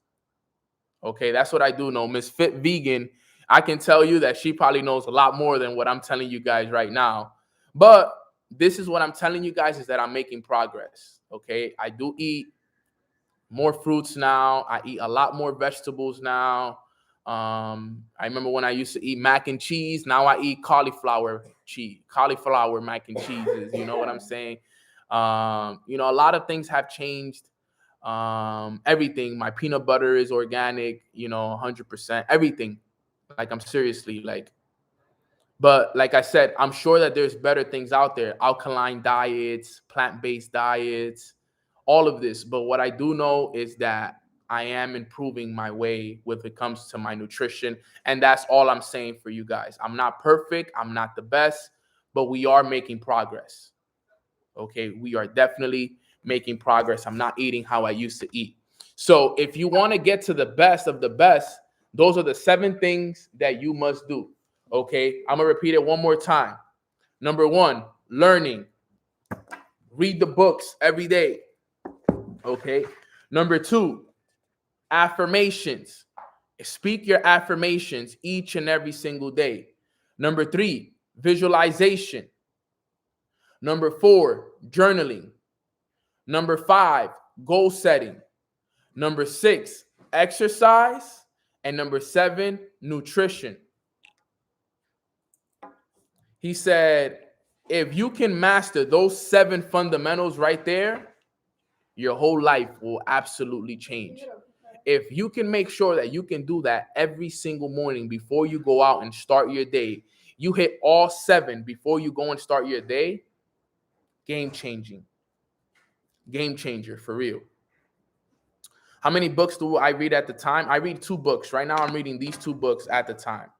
Okay, that's what I do know. Miss Fit Vegan, I can tell you that she probably knows a lot more than what I'm telling you guys right now. But this is what I'm telling you guys is that I'm making progress. Okay, I do eat more fruits now. I eat a lot more vegetables now. I remember when I used to eat mac and cheese. Now I eat cauliflower mac and cheeses. You know what I'm saying? A lot of things have changed. Everything. My peanut butter is organic. 100%. Everything. Like I'm seriously like. But like I said, I'm sure that there's better things out there. Alkaline diets, plant-based diets, all of this. But what I do know is that I am improving my way when it comes to my nutrition. And that's all I'm saying for you guys. I'm not perfect. I'm not the best, but we are making progress. Okay. We are definitely making progress. I'm not eating how I used to eat. So if you want to get to the best of the best, those are the 7 things that you must do. Okay. I'm going to repeat it one more time. Number 1, learning. Read the books every day. Okay. Number 2, affirmations. Speak your affirmations each and every single day. Number 3, visualization. Number 4, journaling. Number 5, goal setting. Number 6, exercise. And number 7, nutrition. He said, if you can master those 7 fundamentals right there, your whole life will absolutely change. If you can make sure that you can do that every single morning before you go out and start your day, you hit all 7 before you go and start your day, game changing. Game changer for real. How many books do I read at the time? I read 2 books. Right now, I'm reading these 2 books at the time.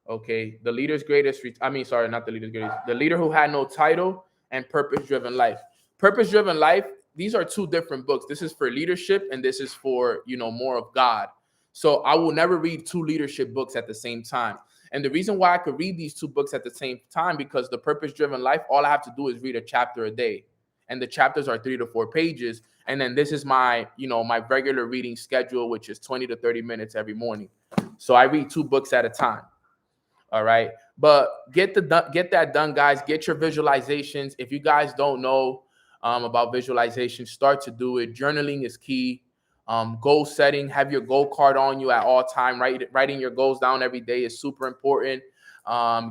Okay. The Leader's Greatest. Not The Leader's Greatest. The Leader Who Had No Title and Purpose Driven Life. Purpose Driven Life, these are 2 different books. This is for leadership and this is for, more of God. So I will never read 2 leadership books at the same time. And the reason why I could read these 2 books at the same time, because the Purpose Driven Life, all I have to do is read a chapter a day. And the chapters are 3 to 4 pages. And then this is my regular reading schedule, which is 20 to 30 minutes every morning. So I read 2 books at a time. All right. But get that done, guys. Get your visualizations. If you guys don't know about visualization, start to do it. Journaling is key. Goal setting, have your goal card on you at all time. Writing your goals down every day is super important.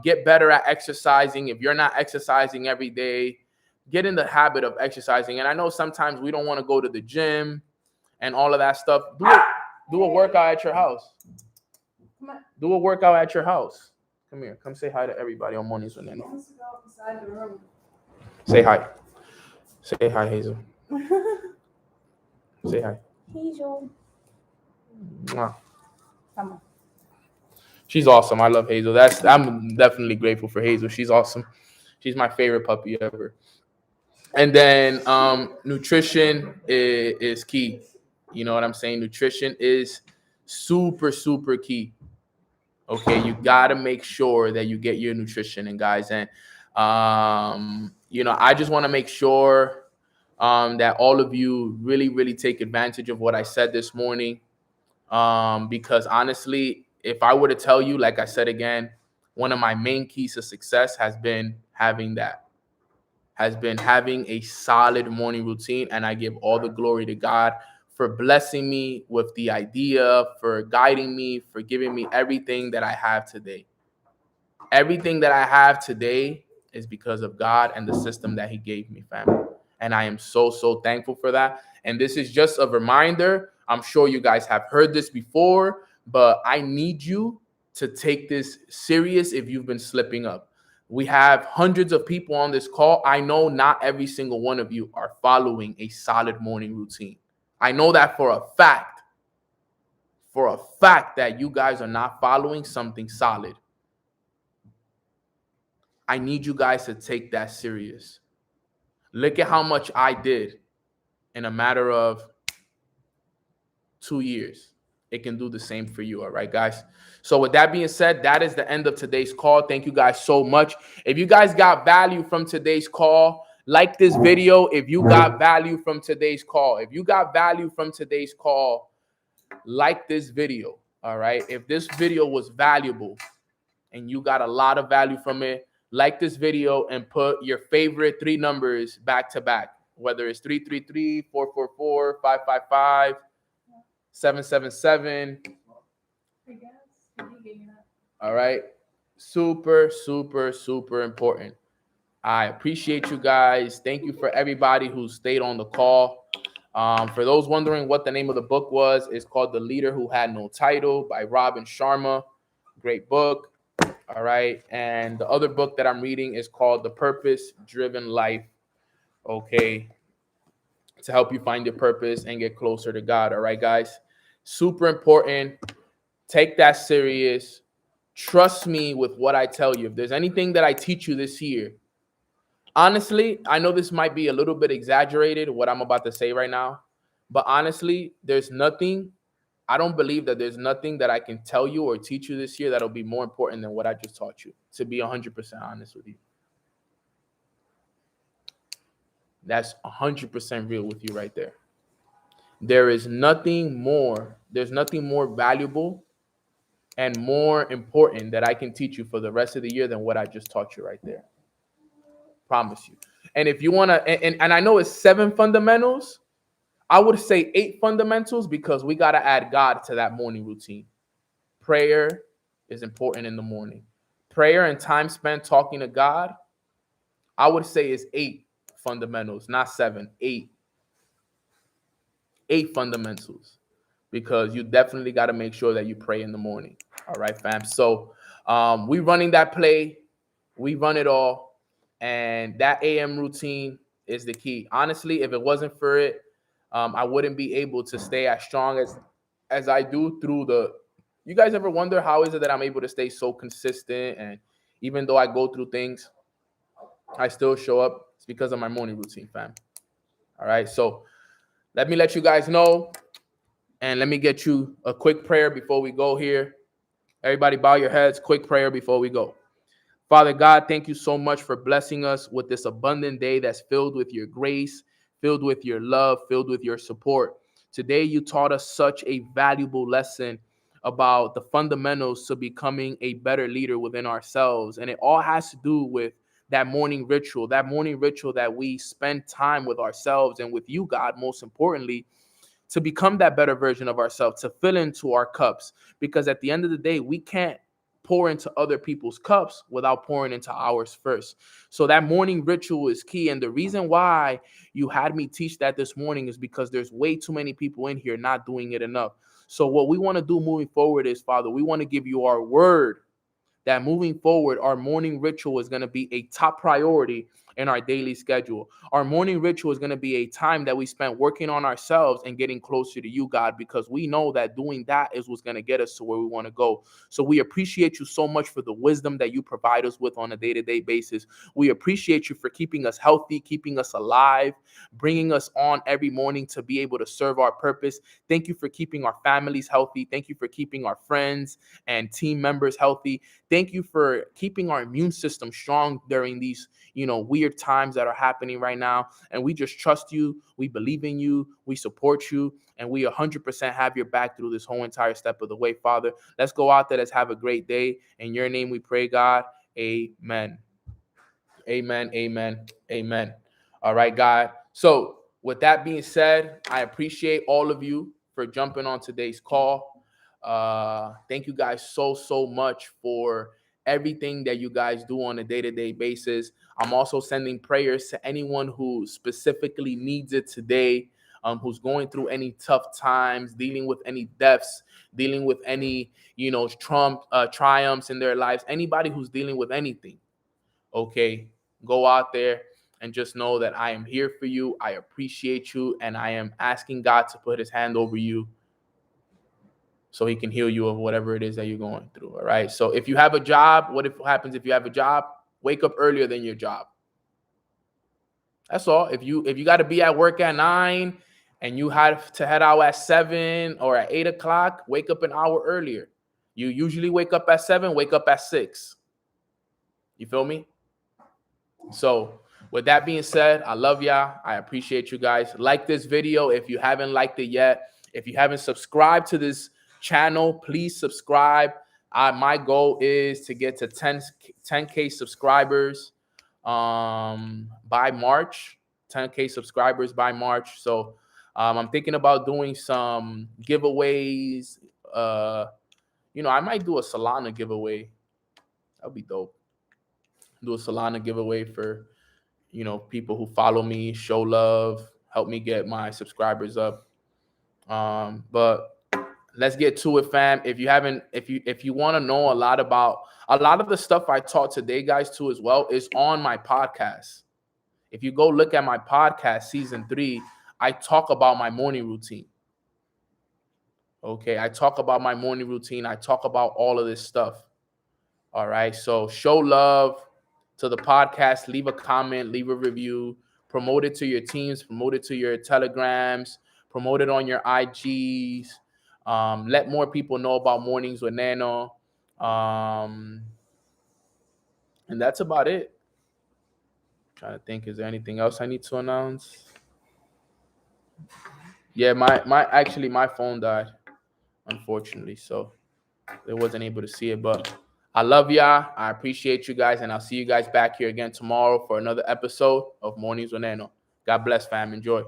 Get better at exercising. If you're not exercising every day, get in the habit of exercising. And I know sometimes we don't want to go to the gym and all of that stuff. Do a workout at your house. Do a workout at your house. Come here. Come say hi to everybody on Mornings with Nano. Say hi. Say hi, Hazel. Say hi.
Hazel.
Mwah.
Come on.
She's awesome. I love Hazel. I'm definitely grateful for Hazel. She's awesome. She's my favorite puppy ever. And then nutrition is key. You know what I'm saying? Nutrition is super, super key. Okay, you got to make sure that you get your nutrition in, guys. And, I just want to make sure that all of you really, really take advantage of what I said this morning. Because honestly, if I were to tell you, like I said again, one of my main keys to success has been having a solid morning routine. And I give all the glory to God for blessing me with the idea, for guiding me, for giving me everything that I have today. Everything that I have today is because of God and the system that He gave me, family. And I am so, so thankful for that. And this is just a reminder. I'm sure you guys have heard this before, but I need you to take this serious if you've been slipping up. We have hundreds of people on this call. I know not every single one of you are following a solid morning routine. I know that for a fact. For a fact that you guys are not following something solid. I need you guys to take that serious. Look at how much I did in a matter of 2 years. it can do the same for you. All right, guys. So with that being said, that is the end of today's call. Thank you guys so much. If you guys got value from today's call, like this video. If you got value from today's call, like this video. All right. If this video was valuable and you got a lot of value from it, like this video and put your favorite 3 numbers back to back, whether it's 333, 444, 555, 777. All right. Super, super, super important. I appreciate you guys. Thank you for everybody who stayed on the call. For those wondering what the name of the book was, it's called The Leader Who Had No Title by Robin Sharma. Great book. All right. And the other book that I'm reading is called The Purpose Driven Life. Okay. To help you find your purpose and get closer to God. All right, guys. Super important. Take that serious. Trust me with what I tell you. If there's anything that I teach you this year, honestly, I know this might be a little bit exaggerated, what I'm about to say right now, but honestly, I don't believe that there's nothing that I can tell you or teach you this year that'll be more important than what I just taught you, to be 100% honest with you. That's 100% real with you right there. There's nothing more valuable and more important that I can teach you for the rest of the year than what I just taught you right there. Promise you. And if you want to, and I know it's 7 fundamentals, I would say 8 fundamentals because we got to add God to that morning routine. Prayer is important in the morning. Prayer and time spent talking to God, I would say is 8 fundamentals, not 7, 8. 8 fundamentals, because you definitely got to make sure that you pray in the morning. All right, fam. So we running that play. We run it all. And that AM routine is the key. Honestly, if it wasn't for it, I wouldn't be able to stay as strong as I do through the. You guys ever wonder how is it that I'm able to stay so consistent? And even though I go through things, I still show up. It's because of my morning routine, fam. All right. So let me let you guys know. And let me get you a quick prayer before we go here. Everybody bow your heads. Quick prayer before we go. Father God, thank you so much for blessing us with this abundant day that's filled with your grace, filled with your love, filled with your support. Today, you taught us such a valuable lesson about the fundamentals to becoming a better leader within ourselves. And it all has to do with that morning ritual that we spend time with ourselves and with you, God, most importantly, to become that better version of ourselves, to fill into our cups. Because at the end of the day, we can't pour into other people's cups without pouring into ours first. So that morning ritual is key. And the reason why you had me teach that this morning is because there's way too many people in here not doing it enough. So what we want to do moving forward is, Father, we want to give you our word that moving forward, our morning ritual is going to be a top priority in our daily schedule. Our morning ritual is going to be a time that we spend working on ourselves and getting closer to you, God, because we know that doing that is what's going to get us to where we want to go. So we appreciate you so much for the wisdom that you provide us with on a day-to-day basis. We appreciate you for keeping us healthy, keeping us alive, bringing us on every morning to be able to serve our purpose. Thank you for keeping our families healthy. Thank you for keeping our friends and team members healthy. Thank you for keeping our immune system strong during these, weird times that are happening right now. And we just trust you. We believe in you. We support you. And we 100% have your back through this whole entire step of the way, Father. Let's go out there. Let's have a great day. In your name we pray, God. Amen. Amen. Amen. Amen. All right, God. So with that being said, I appreciate all of you for jumping on today's call. Thank you guys so much for everything that you guys do on a day-to-day basis. I'm also sending prayers to anyone who specifically needs it today, who's going through any tough times, dealing with any deaths, dealing with any, triumphs in their lives, anybody who's dealing with anything. Okay, go out there and just know that I am here for you. I appreciate you, and I am asking God to put his hand over you so he can heal you of whatever it is that you're going through. All right. So if you have a job, what happens if you have a job? Wake up earlier than your job. That's all. If you got to be at work at 9, and you have to head out at 7 or at 8 o'clock, wake up an hour earlier. You usually wake up at 7, wake up at 6. You feel me? So with that being said, I love y'all. I appreciate you guys. Like this video if you haven't liked it yet. If you haven't subscribed to this channel, please subscribe. My goal is to get to 10K subscribers by March. 10K subscribers by March. So I'm thinking about doing some giveaways. I might do a Solana giveaway. That'd be dope. Do a Solana giveaway for people who follow me, show love, help me get my subscribers up. But let's get to it, fam. If you want to know a lot of the stuff I taught today, guys, too, as well, is on my podcast. If you go look at my podcast, season 3, I talk about my morning routine. Okay, I talk about my morning routine. I talk about all of this stuff. All right, so show love to the podcast. Leave a comment, leave a review, promote it to your teams, promote it to your Telegrams, promote it on your IGs. Let more people know about Mornings with Nano. And that's about it. Trying to think, is there anything else I need to announce? Yeah, my phone died, unfortunately, so I wasn't able to see it. But I love y'all. I appreciate you guys, and I'll see you guys back here again tomorrow for another episode of Mornings with Nano. God bless, fam. Enjoy.